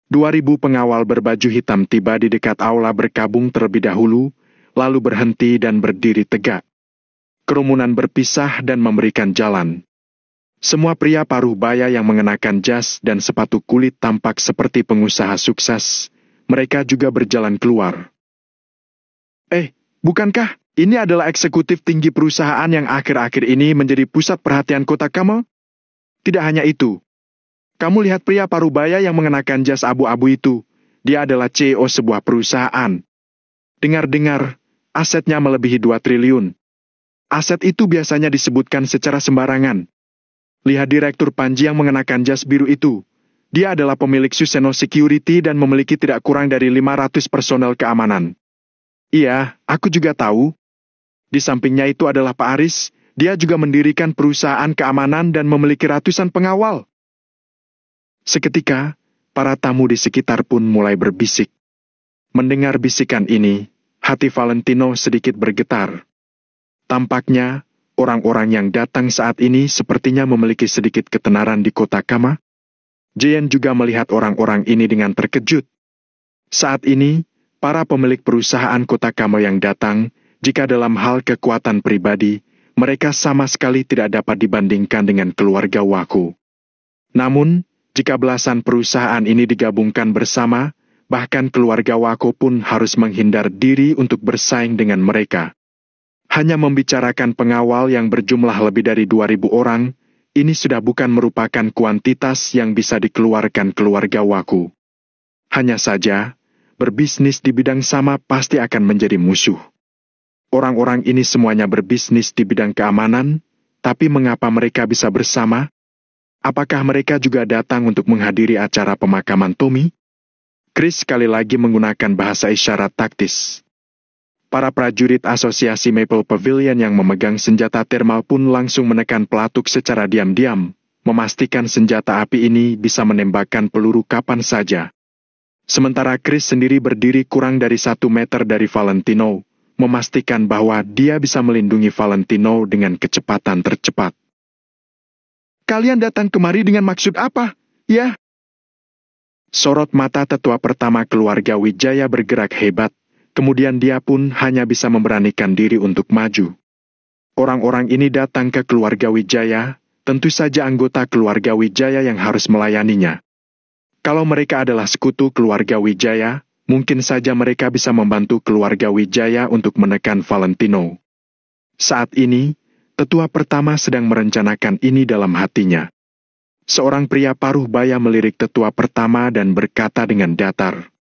2.000 pengawal berbaju hitam tiba di dekat aula berkabung terlebih dahulu, lalu berhenti dan berdiri tegak. Kerumunan berpisah dan memberikan jalan. Semua pria parubaya yang mengenakan jas dan sepatu kulit tampak seperti pengusaha sukses. Mereka juga berjalan keluar. Bukankah ini adalah eksekutif tinggi perusahaan yang akhir-akhir ini menjadi pusat perhatian kota kamu? Tidak hanya itu. Kamu lihat pria parubaya yang mengenakan jas abu-abu itu. Dia adalah CEO sebuah perusahaan. Dengar-dengar, asetnya melebihi 2 triliun. Aset itu biasanya disebutkan secara sembarangan. Lihat Direktur Panji yang mengenakan jas biru itu. Dia adalah pemilik Suseno Security dan memiliki tidak kurang dari 500 personel keamanan. Iya, aku juga tahu. Di sampingnya itu adalah Pak Aris, dia juga mendirikan perusahaan keamanan dan memiliki ratusan pengawal. Seketika, para tamu di sekitar pun mulai berbisik. Mendengar bisikan ini, hati Valentino sedikit bergetar. Tampaknya, orang-orang yang datang saat ini sepertinya memiliki sedikit ketenaran di kota Kama. Jean juga melihat orang-orang ini dengan terkejut. Saat ini, para pemilik perusahaan kota Kama yang datang, jika dalam hal kekuatan pribadi, mereka sama sekali tidak dapat dibandingkan dengan keluarga Waku. Namun, jika belasan perusahaan ini digabungkan bersama, bahkan keluarga Waku pun harus menghindar diri untuk bersaing dengan mereka. Hanya membicarakan pengawal yang berjumlah lebih dari 2.000 orang, ini sudah bukan merupakan kuantitas yang bisa dikeluarkan keluarga Waku. Hanya saja, berbisnis di bidang sama pasti akan menjadi musuh. Orang-orang ini semuanya berbisnis di bidang keamanan, tapi mengapa mereka bisa bersama? Apakah mereka juga datang untuk menghadiri acara pemakaman Tommy? Chris sekali lagi menggunakan bahasa isyarat taktis. Para prajurit asosiasi Maple Pavilion yang memegang senjata termal pun langsung menekan pelatuk secara diam-diam, memastikan senjata api ini bisa menembakkan peluru kapan saja. Sementara Chris sendiri berdiri kurang dari 1 meter dari Valentino, memastikan bahwa dia bisa melindungi Valentino dengan kecepatan tercepat. Kalian datang kemari dengan maksud apa? Ya. Sorot mata tetua pertama keluarga Wijaya bergerak hebat, kemudian dia pun hanya bisa memberanikan diri untuk maju. Orang-orang ini datang ke keluarga Wijaya, tentu saja anggota keluarga Wijaya yang harus melayaninya. Kalau mereka adalah sekutu keluarga Wijaya, mungkin saja mereka bisa membantu keluarga Wijaya untuk menekan Valentino. Saat ini, tetua pertama sedang merencanakan ini dalam hatinya. Seorang pria paruh baya melirik tetua pertama dan berkata dengan datar.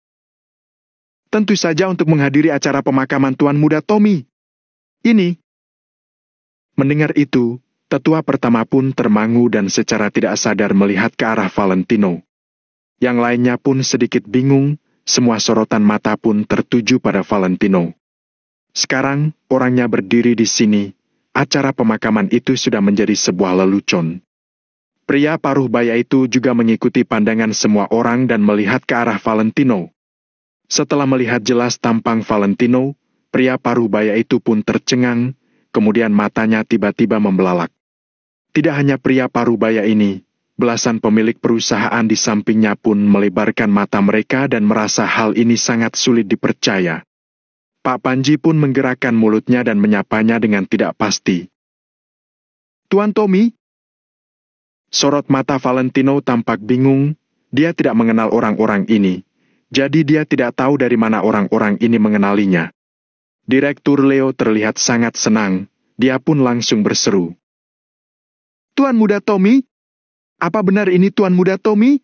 Tentu saja untuk menghadiri acara pemakaman Tuan Muda Tommy. Ini. Mendengar itu, tetua pertama pun termangu dan secara tidak sadar melihat ke arah Valentino. Yang lainnya pun sedikit bingung. Semua sorotan mata pun tertuju pada Valentino. Sekarang, orangnya berdiri di sini. Acara pemakaman itu sudah menjadi sebuah lelucon. Pria paruh baya itu juga mengikuti pandangan semua orang dan melihat ke arah Valentino. Setelah melihat jelas tampang Valentino, pria paruh baya itu pun tercengang, kemudian matanya tiba-tiba membelalak. Tidak hanya pria paruh baya ini, belasan pemilik perusahaan di sampingnya pun melebarkan mata mereka dan merasa hal ini sangat sulit dipercaya. Pak Panji pun menggerakkan mulutnya dan menyapanya dengan tidak pasti. Tuan Tommy? Sorot mata Valentino tampak bingung, dia tidak mengenal orang-orang ini, jadi dia tidak tahu dari mana orang-orang ini mengenalinya. Direktur Leo terlihat sangat senang, dia pun langsung berseru. Tuan Muda Tommy? Apa benar ini Tuan Muda Tommy?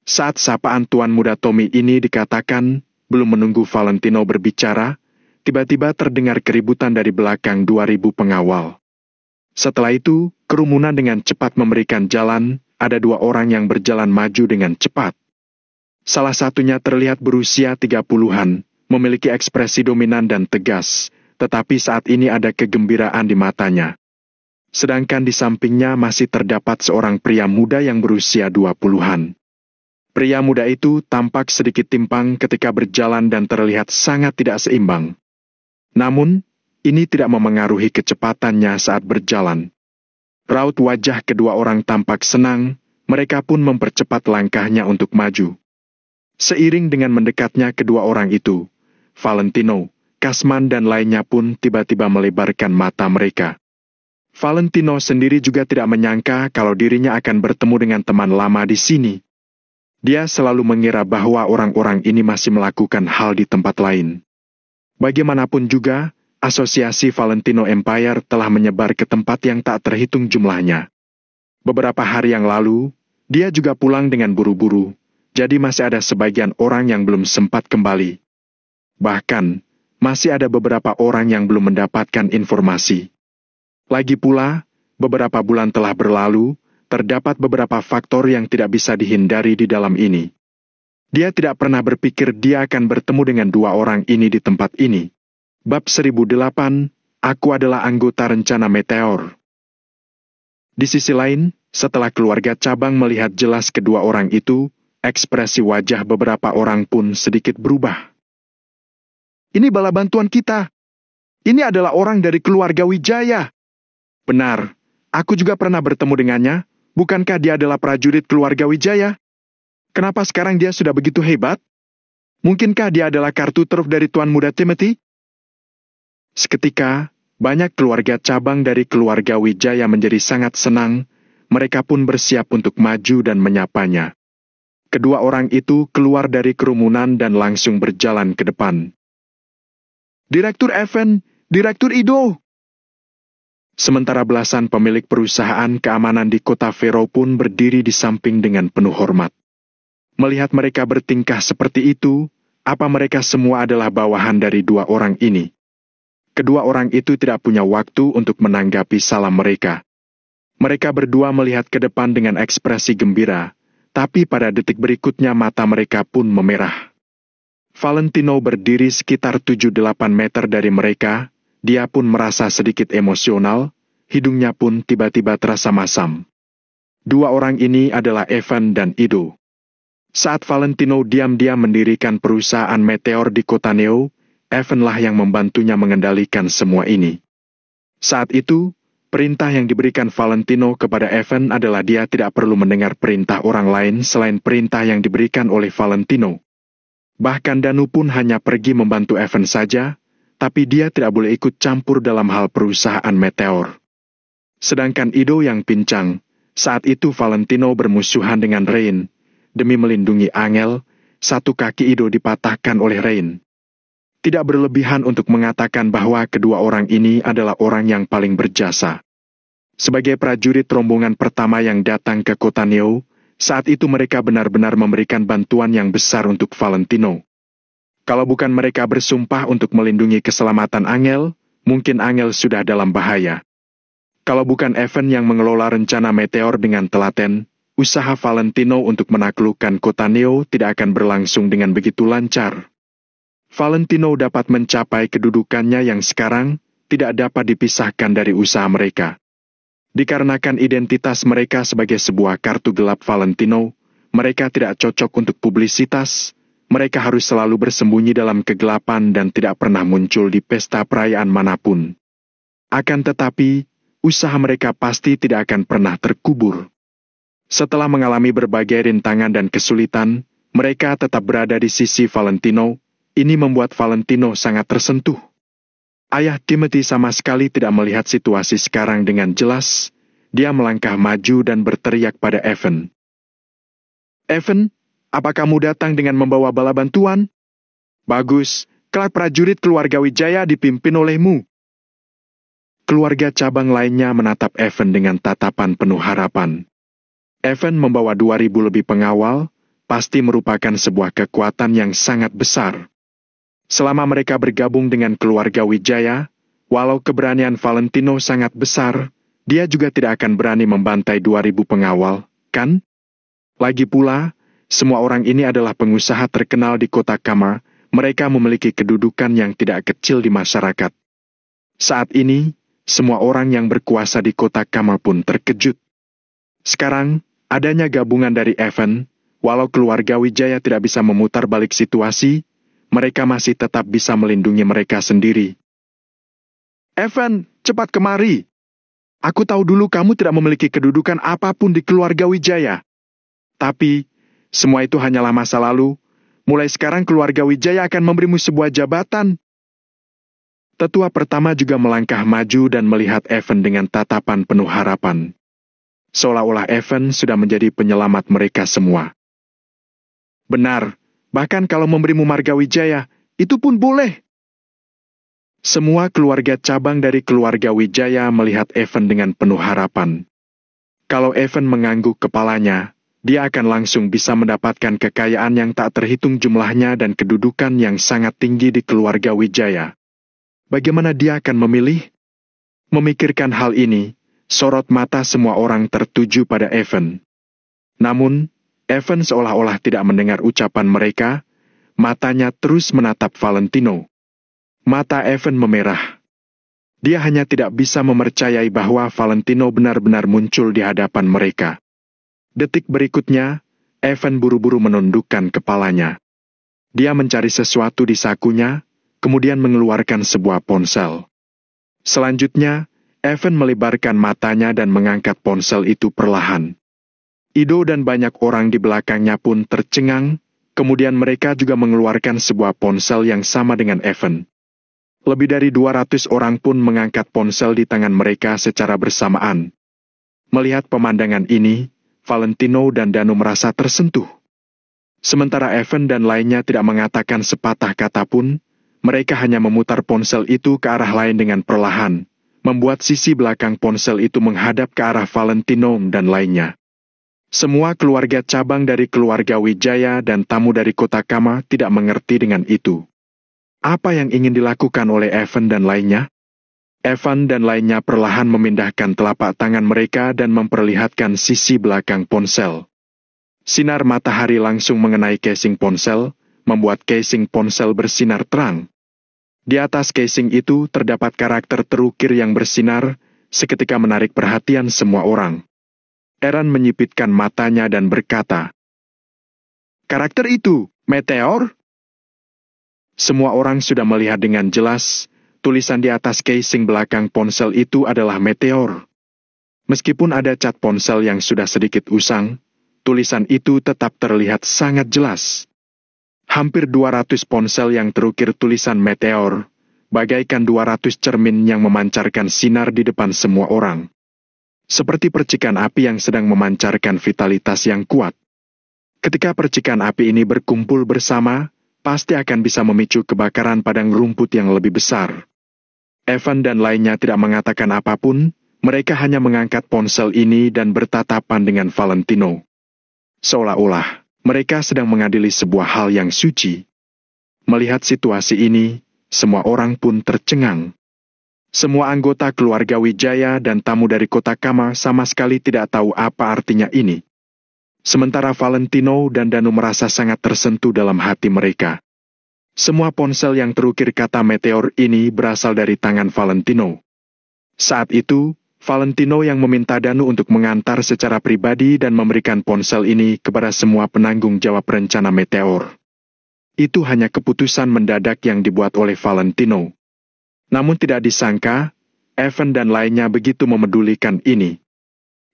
Saat sapaan Tuan Muda Tommy ini dikatakan, belum menunggu Valentino berbicara, tiba-tiba terdengar keributan dari belakang 2.000 pengawal. Setelah itu, kerumunan dengan cepat memberikan jalan, ada 2 orang yang berjalan maju dengan cepat. Salah satunya terlihat berusia 30-an, memiliki ekspresi dominan dan tegas, tetapi saat ini ada kegembiraan di matanya. Sedangkan di sampingnya masih terdapat seorang pria muda yang berusia 20-an. Pria muda itu tampak sedikit timpang ketika berjalan dan terlihat sangat tidak seimbang. Namun, ini tidak memengaruhi kecepatannya saat berjalan. Raut wajah kedua orang tampak senang, mereka pun mempercepat langkahnya untuk maju. Seiring dengan mendekatnya kedua orang itu, Valentino, Kasman dan lainnya pun tiba-tiba melebarkan mata mereka. Valentino sendiri juga tidak menyangka kalau dirinya akan bertemu dengan teman lama di sini. Dia selalu mengira bahwa orang-orang ini masih melakukan hal di tempat lain. Bagaimanapun juga, asosiasi Valentino Empire telah menyebar ke tempat yang tak terhitung jumlahnya. Beberapa hari yang lalu, dia juga pulang dengan buru-buru, jadi masih ada sebagian orang yang belum sempat kembali. Bahkan, masih ada beberapa orang yang belum mendapatkan informasi. Lagi pula, beberapa bulan telah berlalu, terdapat beberapa faktor yang tidak bisa dihindari di dalam ini. Dia tidak pernah berpikir dia akan bertemu dengan dua orang ini di tempat ini. Bab 1008, Aku adalah anggota rencana Meteor. Di sisi lain, setelah keluarga cabang melihat jelas kedua orang itu, ekspresi wajah beberapa orang pun sedikit berubah. Ini bala bantuan kita. Ini adalah orang dari keluarga Wijaya. Benar, aku juga pernah bertemu dengannya. Bukankah dia adalah prajurit keluarga Wijaya? Kenapa sekarang dia sudah begitu hebat? Mungkinkah dia adalah kartu truf dari Tuan Muda Timothy? Seketika, banyak keluarga cabang dari keluarga Wijaya menjadi sangat senang. Mereka pun bersiap untuk maju dan menyapanya. Kedua orang itu keluar dari kerumunan dan langsung berjalan ke depan. Direktur Evan, Direktur Ido. Sementara belasan pemilik perusahaan keamanan di kota Vero pun berdiri di samping dengan penuh hormat. Melihat mereka bertingkah seperti itu, apa mereka semua adalah bawahan dari dua orang ini? Kedua orang itu tidak punya waktu untuk menanggapi salam mereka. Mereka berdua melihat ke depan dengan ekspresi gembira, tapi pada detik berikutnya mata mereka pun memerah. Valentino berdiri sekitar 7-8 meter dari mereka, dia pun merasa sedikit emosional, hidungnya pun tiba-tiba terasa masam. Dua orang ini adalah Evan dan Ido. Saat Valentino diam-diam mendirikan perusahaan Meteor di kota Neo, Evan lah yang membantunya mengendalikan semua ini. Saat itu, perintah yang diberikan Valentino kepada Evan adalah dia tidak perlu mendengar perintah orang lain selain perintah yang diberikan oleh Valentino. Bahkan Danu pun hanya pergi membantu Evan saja, tapi dia tidak boleh ikut campur dalam hal perusahaan Meteor. Sedangkan Ido yang pincang, saat itu Valentino bermusuhan dengan Rain. Demi melindungi Angel, satu kaki Ido dipatahkan oleh Rain. Tidak berlebihan untuk mengatakan bahwa kedua orang ini adalah orang yang paling berjasa. Sebagai prajurit rombongan pertama yang datang ke kota Neo, saat itu mereka benar-benar memberikan bantuan yang besar untuk Valentino. Kalau bukan mereka bersumpah untuk melindungi keselamatan Angel, mungkin Angel sudah dalam bahaya. Kalau bukan Evan yang mengelola rencana Meteor dengan telaten, usaha Valentino untuk menaklukkan kota Neo tidak akan berlangsung dengan begitu lancar. Valentino dapat mencapai kedudukannya yang sekarang tidak dapat dipisahkan dari usaha mereka. Dikarenakan identitas mereka sebagai sebuah kartu gelap Valentino, mereka tidak cocok untuk publisitas, mereka harus selalu bersembunyi dalam kegelapan dan tidak pernah muncul di pesta perayaan manapun. Akan tetapi, usaha mereka pasti tidak akan pernah terkubur. Setelah mengalami berbagai rintangan dan kesulitan, mereka tetap berada di sisi Valentino. Ini membuat Valentino sangat tersentuh. Ayah Timothy sama sekali tidak melihat situasi sekarang dengan jelas. Dia melangkah maju dan berteriak pada Evan. Evan, apa kamu datang dengan membawa bala bantuan? Bagus, kelak prajurit keluarga Wijaya dipimpin olehmu. Keluarga cabang lainnya menatap Evan dengan tatapan penuh harapan. Evan membawa 2.000 lebih pengawal, pasti merupakan sebuah kekuatan yang sangat besar. Selama mereka bergabung dengan keluarga Wijaya, walau keberanian Valentino sangat besar, dia juga tidak akan berani membantai 2.000 pengawal, kan? Lagi pula, semua orang ini adalah pengusaha terkenal di kota Kamar, mereka memiliki kedudukan yang tidak kecil di masyarakat. Saat ini, semua orang yang berkuasa di kota Kamar pun terkejut. Sekarang, adanya gabungan dari Evan, walau keluarga Wijaya tidak bisa memutar balik situasi, mereka masih tetap bisa melindungi mereka sendiri. Evan, cepat kemari. Aku tahu dulu kamu tidak memiliki kedudukan apapun di keluarga Wijaya. Tapi, semua itu hanyalah masa lalu. Mulai sekarang keluarga Wijaya akan memberimu sebuah jabatan. Tetua pertama juga melangkah maju dan melihat Evan dengan tatapan penuh harapan. Seolah-olah Evan sudah menjadi penyelamat mereka semua. Benar, bahkan kalau memberimu marga Wijaya, itu pun boleh. Semua keluarga cabang dari keluarga Wijaya melihat Evan dengan penuh harapan. Kalau Evan mengangguk kepalanya, dia akan langsung bisa mendapatkan kekayaan yang tak terhitung jumlahnya dan kedudukan yang sangat tinggi di keluarga Wijaya. Bagaimana dia akan memilih? Memikirkan hal ini, sorot mata semua orang tertuju pada Evan. Namun, Evan seolah-olah tidak mendengar ucapan mereka, matanya terus menatap Valentino. Mata Evan memerah. Dia hanya tidak bisa mempercayai bahwa Valentino benar-benar muncul di hadapan mereka. Detik berikutnya, Evan buru-buru menundukkan kepalanya. Dia mencari sesuatu di sakunya, kemudian mengeluarkan sebuah ponsel. Selanjutnya, Evan melebarkan matanya dan mengangkat ponsel itu perlahan. Ido dan banyak orang di belakangnya pun tercengang, kemudian mereka juga mengeluarkan sebuah ponsel yang sama dengan Evan. Lebih dari 200 orang pun mengangkat ponsel di tangan mereka secara bersamaan. Melihat pemandangan ini, Valentino dan Danu merasa tersentuh. Sementara Evan dan lainnya tidak mengatakan sepatah kata pun, mereka hanya memutar ponsel itu ke arah lain dengan perlahan, membuat sisi belakang ponsel itu menghadap ke arah Valentino dan lainnya. Semua keluarga cabang dari keluarga Wijaya dan tamu dari kota Kama tidak mengerti dengan itu. Apa yang ingin dilakukan oleh Evan dan lainnya? Evan dan lainnya perlahan memindahkan telapak tangan mereka dan memperlihatkan sisi belakang ponsel. Sinar matahari langsung mengenai casing ponsel, membuat casing ponsel bersinar terang. Di atas casing itu terdapat karakter terukir yang bersinar, seketika menarik perhatian semua orang. Eran menyipitkan matanya dan berkata, "Karakter itu, meteor?" Semua orang sudah melihat dengan jelas, tulisan di atas casing belakang ponsel itu adalah meteor. Meskipun ada cat ponsel yang sudah sedikit usang, tulisan itu tetap terlihat sangat jelas. Hampir 200 ponsel yang terukir tulisan meteor, bagaikan 200 cermin yang memancarkan sinar di depan semua orang. Seperti percikan api yang sedang memancarkan vitalitas yang kuat. Ketika percikan api ini berkumpul bersama, pasti akan bisa memicu kebakaran padang rumput yang lebih besar. Evan dan lainnya tidak mengatakan apapun, mereka hanya mengangkat ponsel ini dan bertatapan dengan Valentino. Seolah-olah, mereka sedang mengadili sebuah hal yang suci. Melihat situasi ini, semua orang pun tercengang. Semua anggota keluarga Wijaya dan tamu dari kota Kama sama sekali tidak tahu apa artinya ini. Sementara Valentino dan Danu merasa sangat tersentuh dalam hati mereka. Semua ponsel yang terukir kata meteor ini berasal dari tangan Valentino. Saat itu, Valentino yang meminta Danu untuk mengantar secara pribadi dan memberikan ponsel ini kepada semua penanggung jawab rencana meteor. Itu hanya keputusan mendadak yang dibuat oleh Valentino. Namun tidak disangka, Evan dan lainnya begitu memedulikan ini.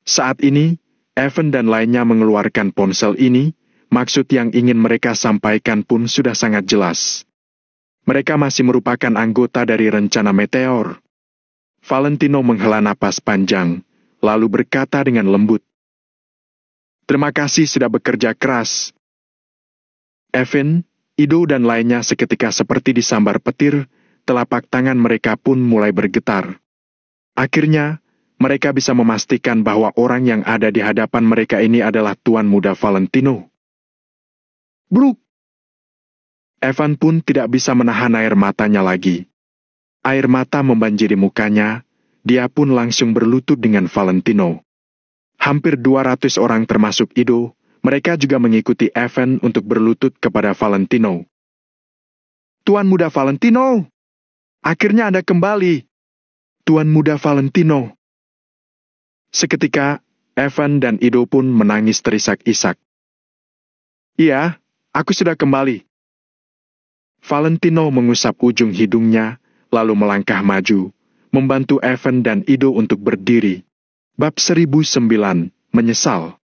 Saat ini, Evan dan lainnya mengeluarkan ponsel ini, maksud yang ingin mereka sampaikan pun sudah sangat jelas. Mereka masih merupakan anggota dari rencana meteor. Valentino menghela napas panjang, lalu berkata dengan lembut, "Terima kasih sudah bekerja keras." Evan, Ido dan lainnya seketika seperti disambar petir, telapak tangan mereka pun mulai bergetar. Akhirnya, mereka bisa memastikan bahwa orang yang ada di hadapan mereka ini adalah Tuan Muda Valentino. Bruk! Evan pun tidak bisa menahan air matanya lagi. Air mata membanjiri mukanya, dia pun langsung berlutut dengan Valentino. Hampir 200 orang termasuk Ido, mereka juga mengikuti Evan untuk berlutut kepada Valentino. "Tuan Muda Valentino! Akhirnya Anda kembali! Tuan Muda Valentino!" Seketika, Evan dan Ido pun menangis terisak-isak. "Iya, aku sudah kembali." Valentino mengusap ujung hidungnya, lalu melangkah maju, membantu Evan dan Ido untuk berdiri. Bab 1009, menyesal.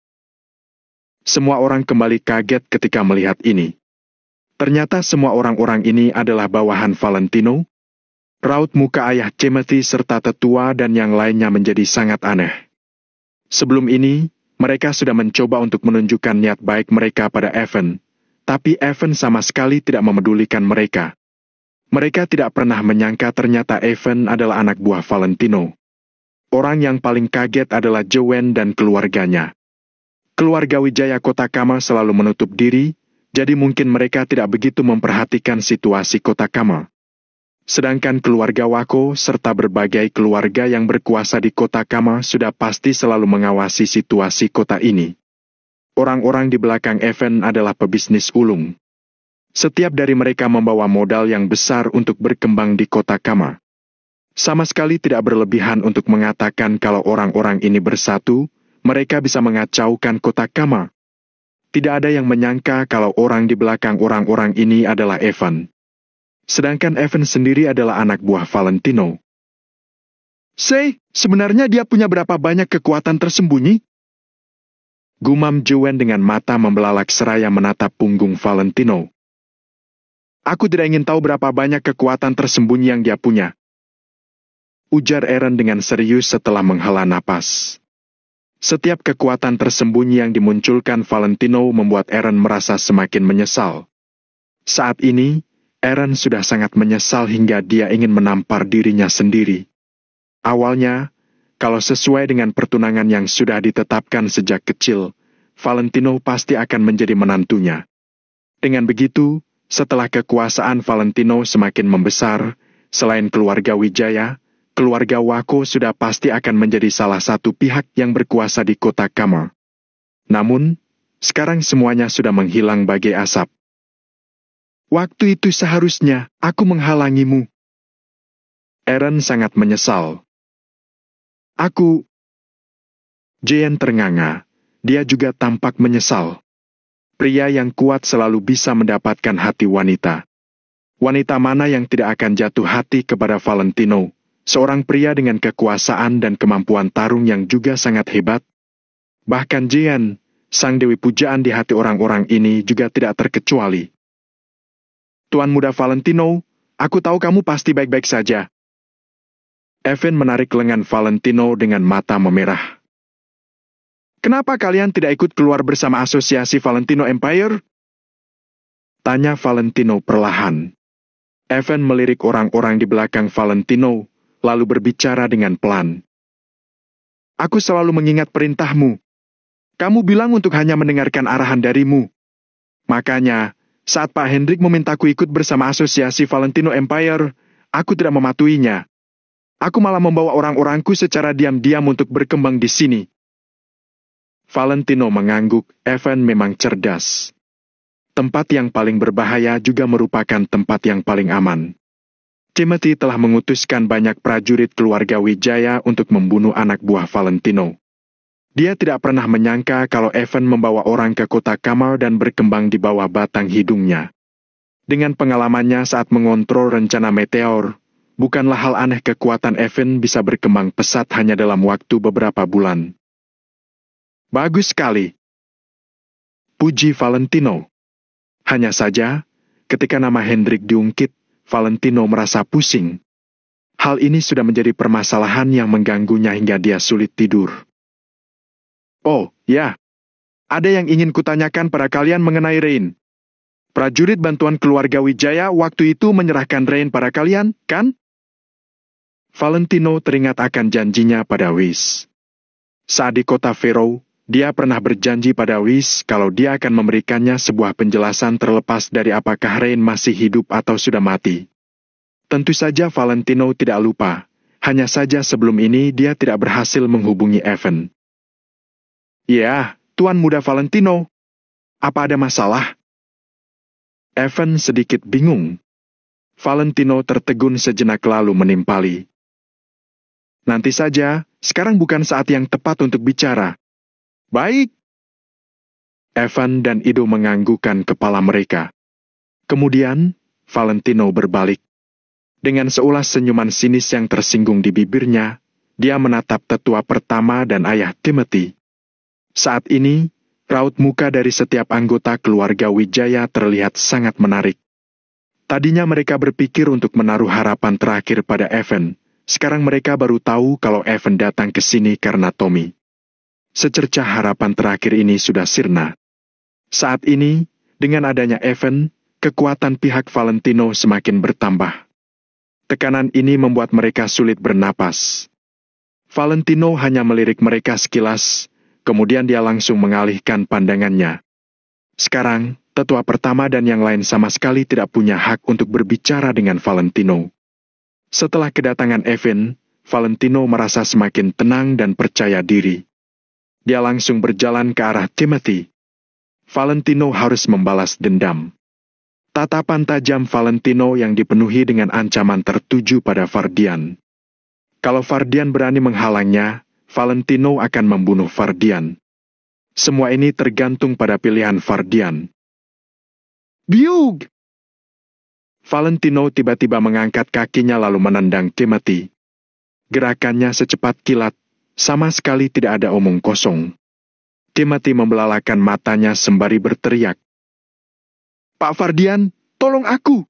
Semua orang kembali kaget ketika melihat ini. Ternyata semua orang-orang ini adalah bawahan Valentino. Raut muka ayah Timothy serta tetua dan yang lainnya menjadi sangat aneh. Sebelum ini, mereka sudah mencoba untuk menunjukkan niat baik mereka pada Evan, tapi Evan sama sekali tidak memedulikan mereka. Mereka tidak pernah menyangka ternyata Evan adalah anak buah Valentino. Orang yang paling kaget adalah Joanne dan keluarganya. Keluarga Wijaya Kotakama selalu menutup diri, jadi mungkin mereka tidak begitu memperhatikan situasi Kotakama. Sedangkan keluarga Wako serta berbagai keluarga yang berkuasa di Kotakama sudah pasti selalu mengawasi situasi kota ini. Orang-orang di belakang Evan adalah pebisnis ulung. Setiap dari mereka membawa modal yang besar untuk berkembang di Kotakama. Sama sekali tidak berlebihan untuk mengatakan kalau orang-orang ini bersatu, mereka bisa mengacaukan Kotakama. Tidak ada yang menyangka kalau orang di belakang orang-orang ini adalah Evan. Sedangkan Evan sendiri adalah anak buah Valentino. Sebenarnya dia punya berapa banyak kekuatan tersembunyi? Gumam Joanne dengan mata membelalak seraya menatap punggung Valentino. Aku tidak ingin tahu berapa banyak kekuatan tersembunyi yang dia punya, ujar Aaron dengan serius setelah menghela napas. Setiap kekuatan tersembunyi yang dimunculkan Valentino membuat Aaron merasa semakin menyesal. Saat ini, Aaron sudah sangat menyesal hingga dia ingin menampar dirinya sendiri. Awalnya, kalau sesuai dengan pertunangan yang sudah ditetapkan sejak kecil, Valentino pasti akan menjadi menantunya. Dengan begitu, setelah kekuasaan Valentino semakin membesar, selain keluarga Wijaya, keluarga Wako sudah pasti akan menjadi salah satu pihak yang berkuasa di Kotakama. Namun, sekarang semuanya sudah menghilang bagai asap. Waktu itu seharusnya aku menghalangimu. Aaron sangat menyesal. Jean ternganga. Dia juga tampak menyesal. Pria yang kuat selalu bisa mendapatkan hati wanita. Wanita mana yang tidak akan jatuh hati kepada Valentino, seorang pria dengan kekuasaan dan kemampuan tarung yang juga sangat hebat? Bahkan Jean, sang dewi pujaan di hati orang-orang ini juga tidak terkecuali. Tuan muda Valentino, aku tahu kamu pasti baik-baik saja. Evan menarik lengan Valentino dengan mata memerah. Kenapa kalian tidak ikut keluar bersama asosiasi Valentino Empire? Tanya Valentino perlahan. Evan melirik orang-orang di belakang Valentino, lalu berbicara dengan pelan. Aku selalu mengingat perintahmu. Kamu bilang untuk hanya mendengarkan arahan darimu. Makanya, saat Pak Hendrik memintaku ikut bersama asosiasi Valentino Empire, aku tidak mematuhinya. Aku malah membawa orang-orangku secara diam-diam untuk berkembang di sini. Valentino mengangguk, Evan memang cerdas. Tempat yang paling berbahaya juga merupakan tempat yang paling aman. Timothy telah mengutuskan banyak prajurit keluarga Wijaya untuk membunuh anak buah Valentino. Dia tidak pernah menyangka kalau Evan membawa orang ke kota Kamal dan berkembang di bawah batang hidungnya. Dengan pengalamannya saat mengontrol rencana meteor, bukanlah hal aneh kekuatan Evan bisa berkembang pesat hanya dalam waktu beberapa bulan. Bagus sekali, puji Valentino. Hanya saja, ketika nama Hendrik diungkit, Valentino merasa pusing. Hal ini sudah menjadi permasalahan yang mengganggunya hingga dia sulit tidur. Oh, ya. Ada yang ingin kutanyakan pada kalian mengenai Rain. Prajurit bantuan keluarga Wijaya waktu itu menyerahkan Rain pada kalian, kan? Valentino teringat akan janjinya pada Whis. Saat di kota Fero, dia pernah berjanji pada Whis kalau dia akan memberikannya sebuah penjelasan terlepas dari apakah Rain masih hidup atau sudah mati. Tentu saja Valentino tidak lupa, hanya saja sebelum ini dia tidak berhasil menghubungi Evan. Ya, Tuan Muda Valentino, apa ada masalah? Evan sedikit bingung. Valentino tertegun sejenak lalu menimpali. Nanti saja, sekarang bukan saat yang tepat untuk bicara. Baik. Evan dan Ido menganggukkan kepala mereka. Kemudian, Valentino berbalik. Dengan seulas senyuman sinis yang tersinggung di bibirnya, dia menatap tetua pertama dan ayah Timothy. Saat ini, raut muka dari setiap anggota keluarga Wijaya terlihat sangat menarik. Tadinya mereka berpikir untuk menaruh harapan terakhir pada Evan. Sekarang mereka baru tahu kalau Evan datang ke sini karena Tommy. Secercah harapan terakhir ini sudah sirna. Saat ini, dengan adanya Evan, kekuatan pihak Valentino semakin bertambah. Tekanan ini membuat mereka sulit bernapas. Valentino hanya melirik mereka sekilas, kemudian dia langsung mengalihkan pandangannya. Sekarang, tetua pertama dan yang lain sama sekali tidak punya hak untuk berbicara dengan Valentino. Setelah kedatangan Evan, Valentino merasa semakin tenang dan percaya diri. Dia langsung berjalan ke arah Timothy. Valentino harus membalas dendam. Tatapan tajam Valentino yang dipenuhi dengan ancaman tertuju pada Vardian. Kalau Vardian berani menghalangnya, Valentino akan membunuh Vardian. Semua ini tergantung pada pilihan Vardian. Biug! Valentino tiba-tiba mengangkat kakinya lalu menendang Timothy. Gerakannya secepat kilat, sama sekali tidak ada omong kosong. Timothy membelalakan matanya sembari berteriak. Pak Vardian, tolong aku!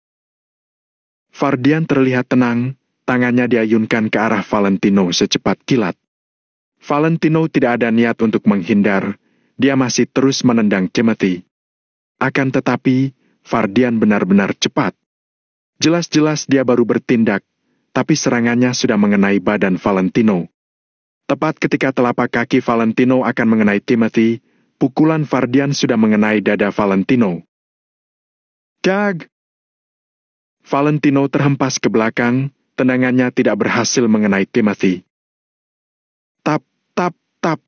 Vardian terlihat tenang, tangannya diayunkan ke arah Valentino secepat kilat. Valentino tidak ada niat untuk menghindar, dia masih terus menendang Timothy. Akan tetapi, Vardian benar-benar cepat. Jelas-jelas dia baru bertindak, tapi serangannya sudah mengenai badan Valentino. Tepat ketika telapak kaki Valentino akan mengenai Timothy, pukulan Vardian sudah mengenai dada Valentino. Dag! Valentino terhempas ke belakang, tendangannya tidak berhasil mengenai Timothy. Tap, tap, tap.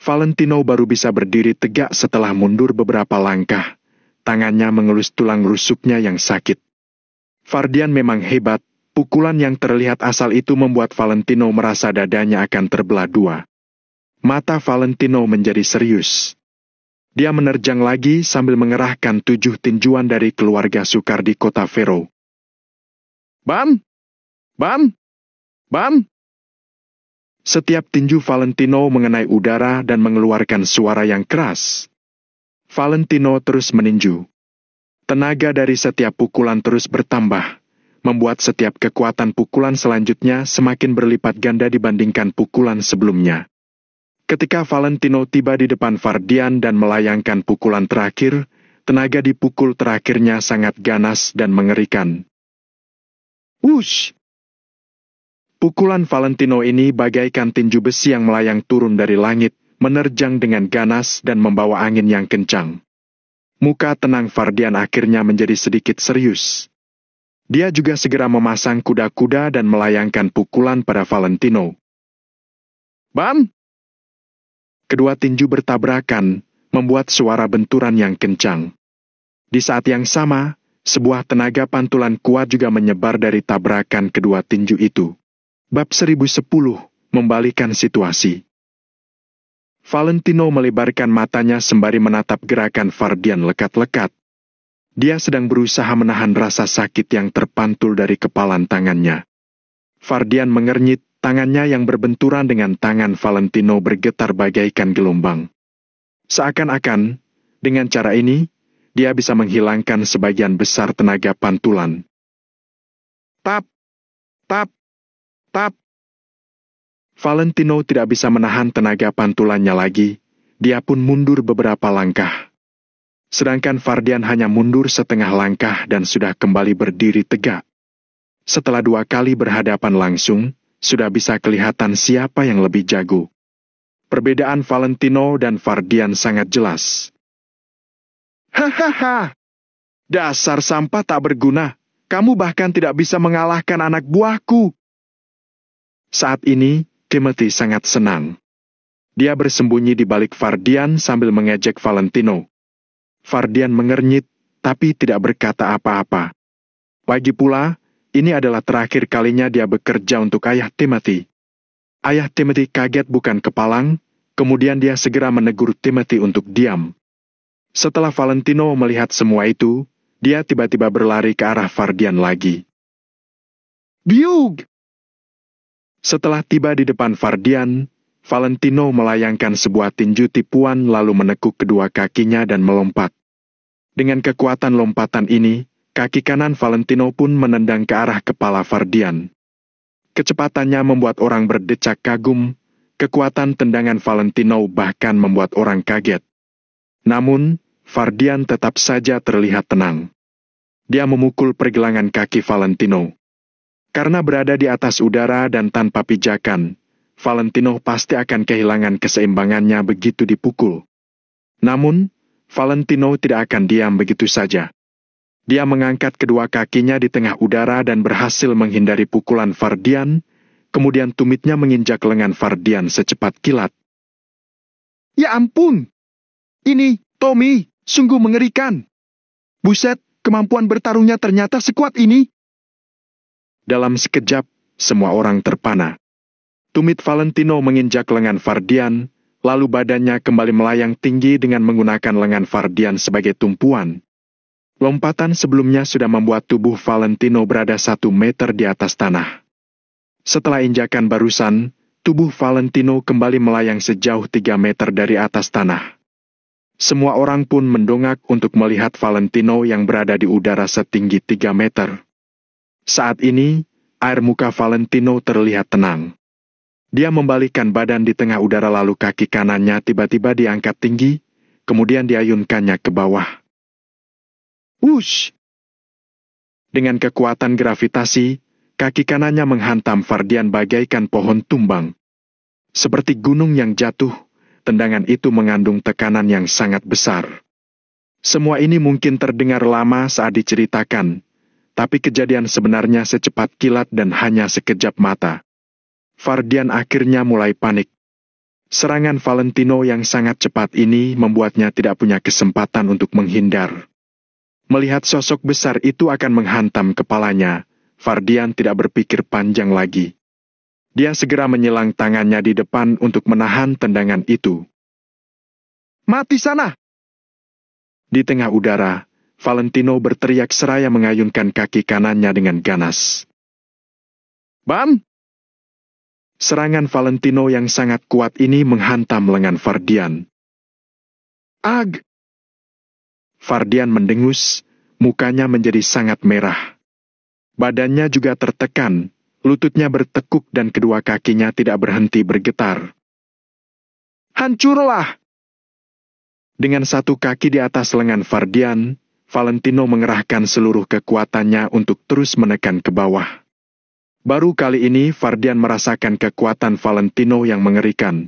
Valentino baru bisa berdiri tegak setelah mundur beberapa langkah. Tangannya mengelus tulang rusuknya yang sakit. Vardian memang hebat, pukulan yang terlihat asal itu membuat Valentino merasa dadanya akan terbelah dua. Mata Valentino menjadi serius. Dia menerjang lagi sambil mengerahkan 7 tinjuan dari keluarga Sukar di kota Vero. Bam! Bam! Bam! Setiap tinju Valentino mengenai udara dan mengeluarkan suara yang keras. Valentino terus meninju. Tenaga dari setiap pukulan terus bertambah, membuat setiap kekuatan pukulan selanjutnya semakin berlipat ganda dibandingkan pukulan sebelumnya. Ketika Valentino tiba di depan Vardian dan melayangkan pukulan terakhir, tenaga dipukul terakhirnya sangat ganas dan mengerikan. Wush! Pukulan Valentino ini bagaikan tinju besi yang melayang turun dari langit, menerjang dengan ganas dan membawa angin yang kencang. Muka tenang Vardian akhirnya menjadi sedikit serius. Dia juga segera memasang kuda-kuda dan melayangkan pukulan pada Valentino. Bam! Kedua tinju bertabrakan, membuat suara benturan yang kencang. Di saat yang sama, sebuah tenaga pantulan kuat juga menyebar dari tabrakan kedua tinju itu. Bab 1010, membalikan situasi. Valentino melebarkan matanya sembari menatap gerakan Vardian lekat-lekat. Dia sedang berusaha menahan rasa sakit yang terpantul dari kepalan tangannya. Vardian mengernyit, tangannya yang berbenturan dengan tangan Valentino bergetar bagaikan gelombang. Seakan-akan, dengan cara ini, dia bisa menghilangkan sebagian besar tenaga pantulan. Tap! Tap! Tap! Valentino tidak bisa menahan tenaga pantulannya lagi, dia pun mundur beberapa langkah. Sedangkan Vardian hanya mundur setengah langkah dan sudah kembali berdiri tegak. Setelah 2 kali berhadapan langsung, sudah bisa kelihatan siapa yang lebih jago. Perbedaan Valentino dan Vardian sangat jelas. Hahaha! Dasar sampah tak berguna, kamu bahkan tidak bisa mengalahkan anak buahku. Saat ini, Timothy sangat senang. Dia bersembunyi di balik Vardian sambil mengejek Valentino. Vardian mengernyit, tapi tidak berkata apa-apa. Lagi pula, ini adalah terakhir kalinya dia bekerja untuk ayah Timothy. Ayah Timothy kaget bukan kepalang, kemudian dia segera menegur Timothy untuk diam. Setelah Valentino melihat semua itu, dia tiba-tiba berlari ke arah Vardian lagi. Biug! Setelah tiba di depan Vardian, Valentino melayangkan sebuah tinju tipuan lalu menekuk kedua kakinya dan melompat. Dengan kekuatan lompatan ini, kaki kanan Valentino pun menendang ke arah kepala Vardian. Kecepatannya membuat orang berdecak kagum, kekuatan tendangan Valentino bahkan membuat orang kaget. Namun, Fardian tetap saja terlihat tenang. Dia memukul pergelangan kaki Valentino. Karena berada di atas udara dan tanpa pijakan, Valentino pasti akan kehilangan keseimbangannya begitu dipukul. Namun, Valentino tidak akan diam begitu saja. Dia mengangkat kedua kakinya di tengah udara dan berhasil menghindari pukulan Fardian, kemudian tumitnya menginjak lengan Fardian secepat kilat. Ya ampun! Ini, Tommy, sungguh mengerikan. Buset, kemampuan bertarungnya ternyata sekuat ini. Dalam sekejap, semua orang terpana. Tumit Valentino menginjak lengan Fardian, lalu badannya kembali melayang tinggi dengan menggunakan lengan Fardian sebagai tumpuan. Lompatan sebelumnya sudah membuat tubuh Valentino berada 1 meter di atas tanah. Setelah injakan barusan, tubuh Valentino kembali melayang sejauh 3 meter dari atas tanah. Semua orang pun mendongak untuk melihat Valentino yang berada di udara setinggi 3 meter. Saat ini, air muka Valentino terlihat tenang. Dia membalikkan badan di tengah udara lalu kaki kanannya tiba-tiba diangkat tinggi, kemudian diayunkannya ke bawah. Wush! Dengan kekuatan gravitasi, kaki kanannya menghantam Fardian bagaikan pohon tumbang. Seperti gunung yang jatuh, tendangan itu mengandung tekanan yang sangat besar. Semua ini mungkin terdengar lama saat diceritakan, tapi kejadian sebenarnya secepat kilat dan hanya sekejap mata. Fardian akhirnya mulai panik. Serangan Valentino yang sangat cepat ini membuatnya tidak punya kesempatan untuk menghindar. Melihat sosok besar itu akan menghantam kepalanya, Fardian tidak berpikir panjang lagi. Dia segera menyilang tangannya di depan untuk menahan tendangan itu. Mati sana! Di tengah udara, Valentino berteriak seraya mengayunkan kaki kanannya dengan ganas. Bam! Serangan Valentino yang sangat kuat ini menghantam lengan Fardian. Ag! Fardian mendengus, mukanya menjadi sangat merah. Badannya juga tertekan, lututnya bertekuk dan kedua kakinya tidak berhenti bergetar. Hancurlah! Dengan satu kaki di atas lengan Fardian, Valentino mengerahkan seluruh kekuatannya untuk terus menekan ke bawah. Baru kali ini Fardian merasakan kekuatan Valentino yang mengerikan.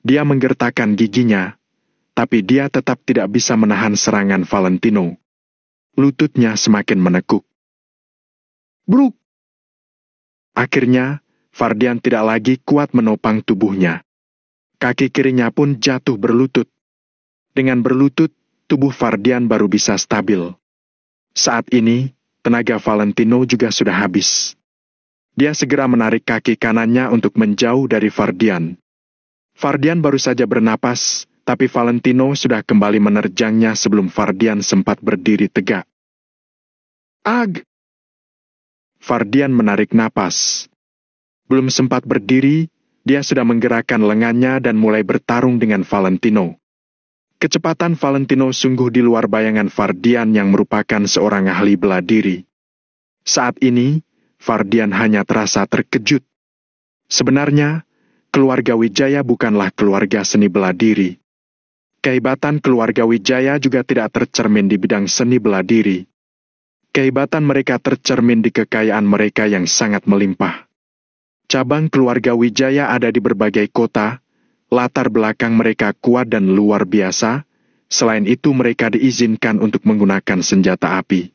Dia menggertakkan giginya, tapi dia tetap tidak bisa menahan serangan Valentino. Lututnya semakin menekuk. Bruk! Akhirnya, Fardian tidak lagi kuat menopang tubuhnya. Kaki kirinya pun jatuh berlutut. Dengan berlutut, tubuh Fardian baru bisa stabil. Saat ini, tenaga Valentino juga sudah habis. Dia segera menarik kaki kanannya untuk menjauh dari Fardian. Fardian baru saja bernapas, tapi Valentino sudah kembali menerjangnya sebelum Fardian sempat berdiri tegak. Ag! Fardian menarik napas. Belum sempat berdiri, dia sudah menggerakkan lengannya dan mulai bertarung dengan Valentino. Kecepatan Valentino sungguh di luar bayangan Fardian yang merupakan seorang ahli bela diri. Saat ini, Fardian hanya terasa terkejut. Sebenarnya, keluarga Wijaya bukanlah keluarga seni bela diri. Kehebatan keluarga Wijaya juga tidak tercermin di bidang seni bela diri. Kehebatan mereka tercermin di kekayaan mereka yang sangat melimpah. Cabang keluarga Wijaya ada di berbagai kota, latar belakang mereka kuat dan luar biasa, selain itu mereka diizinkan untuk menggunakan senjata api.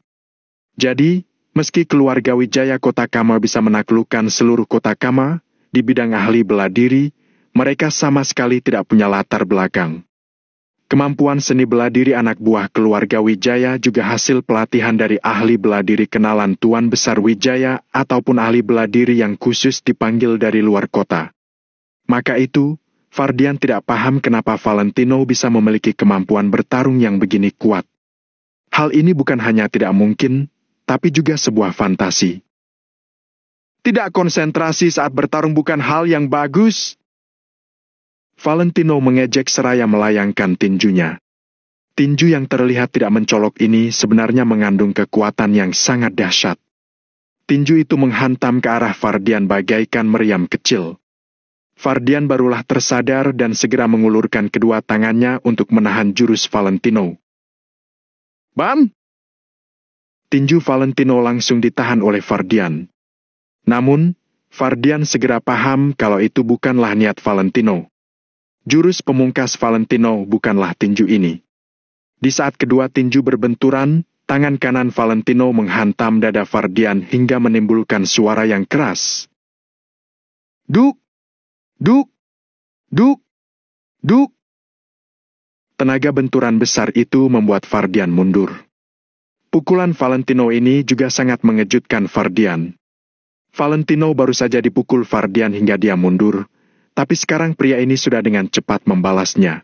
Jadi, meski keluarga Wijaya Kota Kama bisa menaklukkan seluruh kota Kama, di bidang ahli bela diri, mereka sama sekali tidak punya latar belakang. Kemampuan seni bela diri anak buah keluarga Wijaya juga hasil pelatihan dari ahli bela diri kenalan Tuan Besar Wijaya ataupun ahli bela diri yang khusus dipanggil dari luar kota. Maka itu, Fardian tidak paham kenapa Valentino bisa memiliki kemampuan bertarung yang begini kuat. Hal ini bukan hanya tidak mungkin, tapi juga sebuah fantasi. Tidak konsentrasi saat bertarung bukan hal yang bagus. Valentino mengejek seraya melayangkan tinjunya. Tinju yang terlihat tidak mencolok ini sebenarnya mengandung kekuatan yang sangat dahsyat. Tinju itu menghantam ke arah Fardian bagaikan meriam kecil. Fardian barulah tersadar dan segera mengulurkan kedua tangannya untuk menahan jurus Valentino. Bam! Tinju Valentino langsung ditahan oleh Fardian. Namun, Fardian segera paham kalau itu bukanlah niat Valentino. Jurus pemungkas Valentino bukanlah tinju ini. Di saat kedua tinju berbenturan, tangan kanan Valentino menghantam dada Fardian hingga menimbulkan suara yang keras. Duk! Duk! Duk! Duk! Tenaga benturan besar itu membuat Fardian mundur. Pukulan Valentino ini juga sangat mengejutkan Fardian. Valentino baru saja dipukul Fardian hingga dia mundur, tapi sekarang pria ini sudah dengan cepat membalasnya.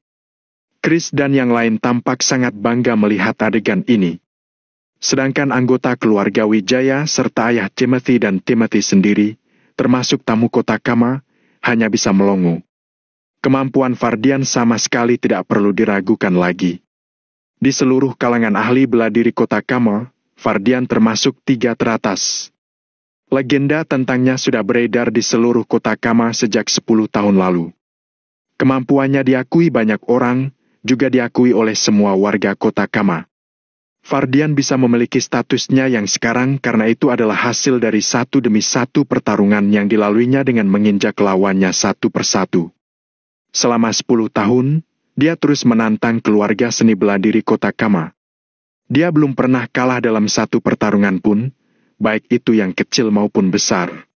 Chris dan yang lain tampak sangat bangga melihat adegan ini. Sedangkan anggota keluarga Wijaya serta ayah Timothy dan Timothy sendiri, termasuk tamu Kotakama, hanya bisa melongo. Kemampuan Fardian sama sekali tidak perlu diragukan lagi. Di seluruh kalangan ahli bela diri Kotakama, Fardian termasuk 3 teratas. Legenda tentangnya sudah beredar di seluruh Kotakama sejak 10 tahun lalu. Kemampuannya diakui banyak orang, juga diakui oleh semua warga Kotakama. Fardian bisa memiliki statusnya yang sekarang karena itu adalah hasil dari satu demi satu pertarungan yang dilaluinya dengan menginjak lawannya satu persatu. Selama 10 tahun, dia terus menantang keluarga seni bela diri Kotakama. Dia belum pernah kalah dalam satu pertarungan pun, baik itu yang kecil maupun besar.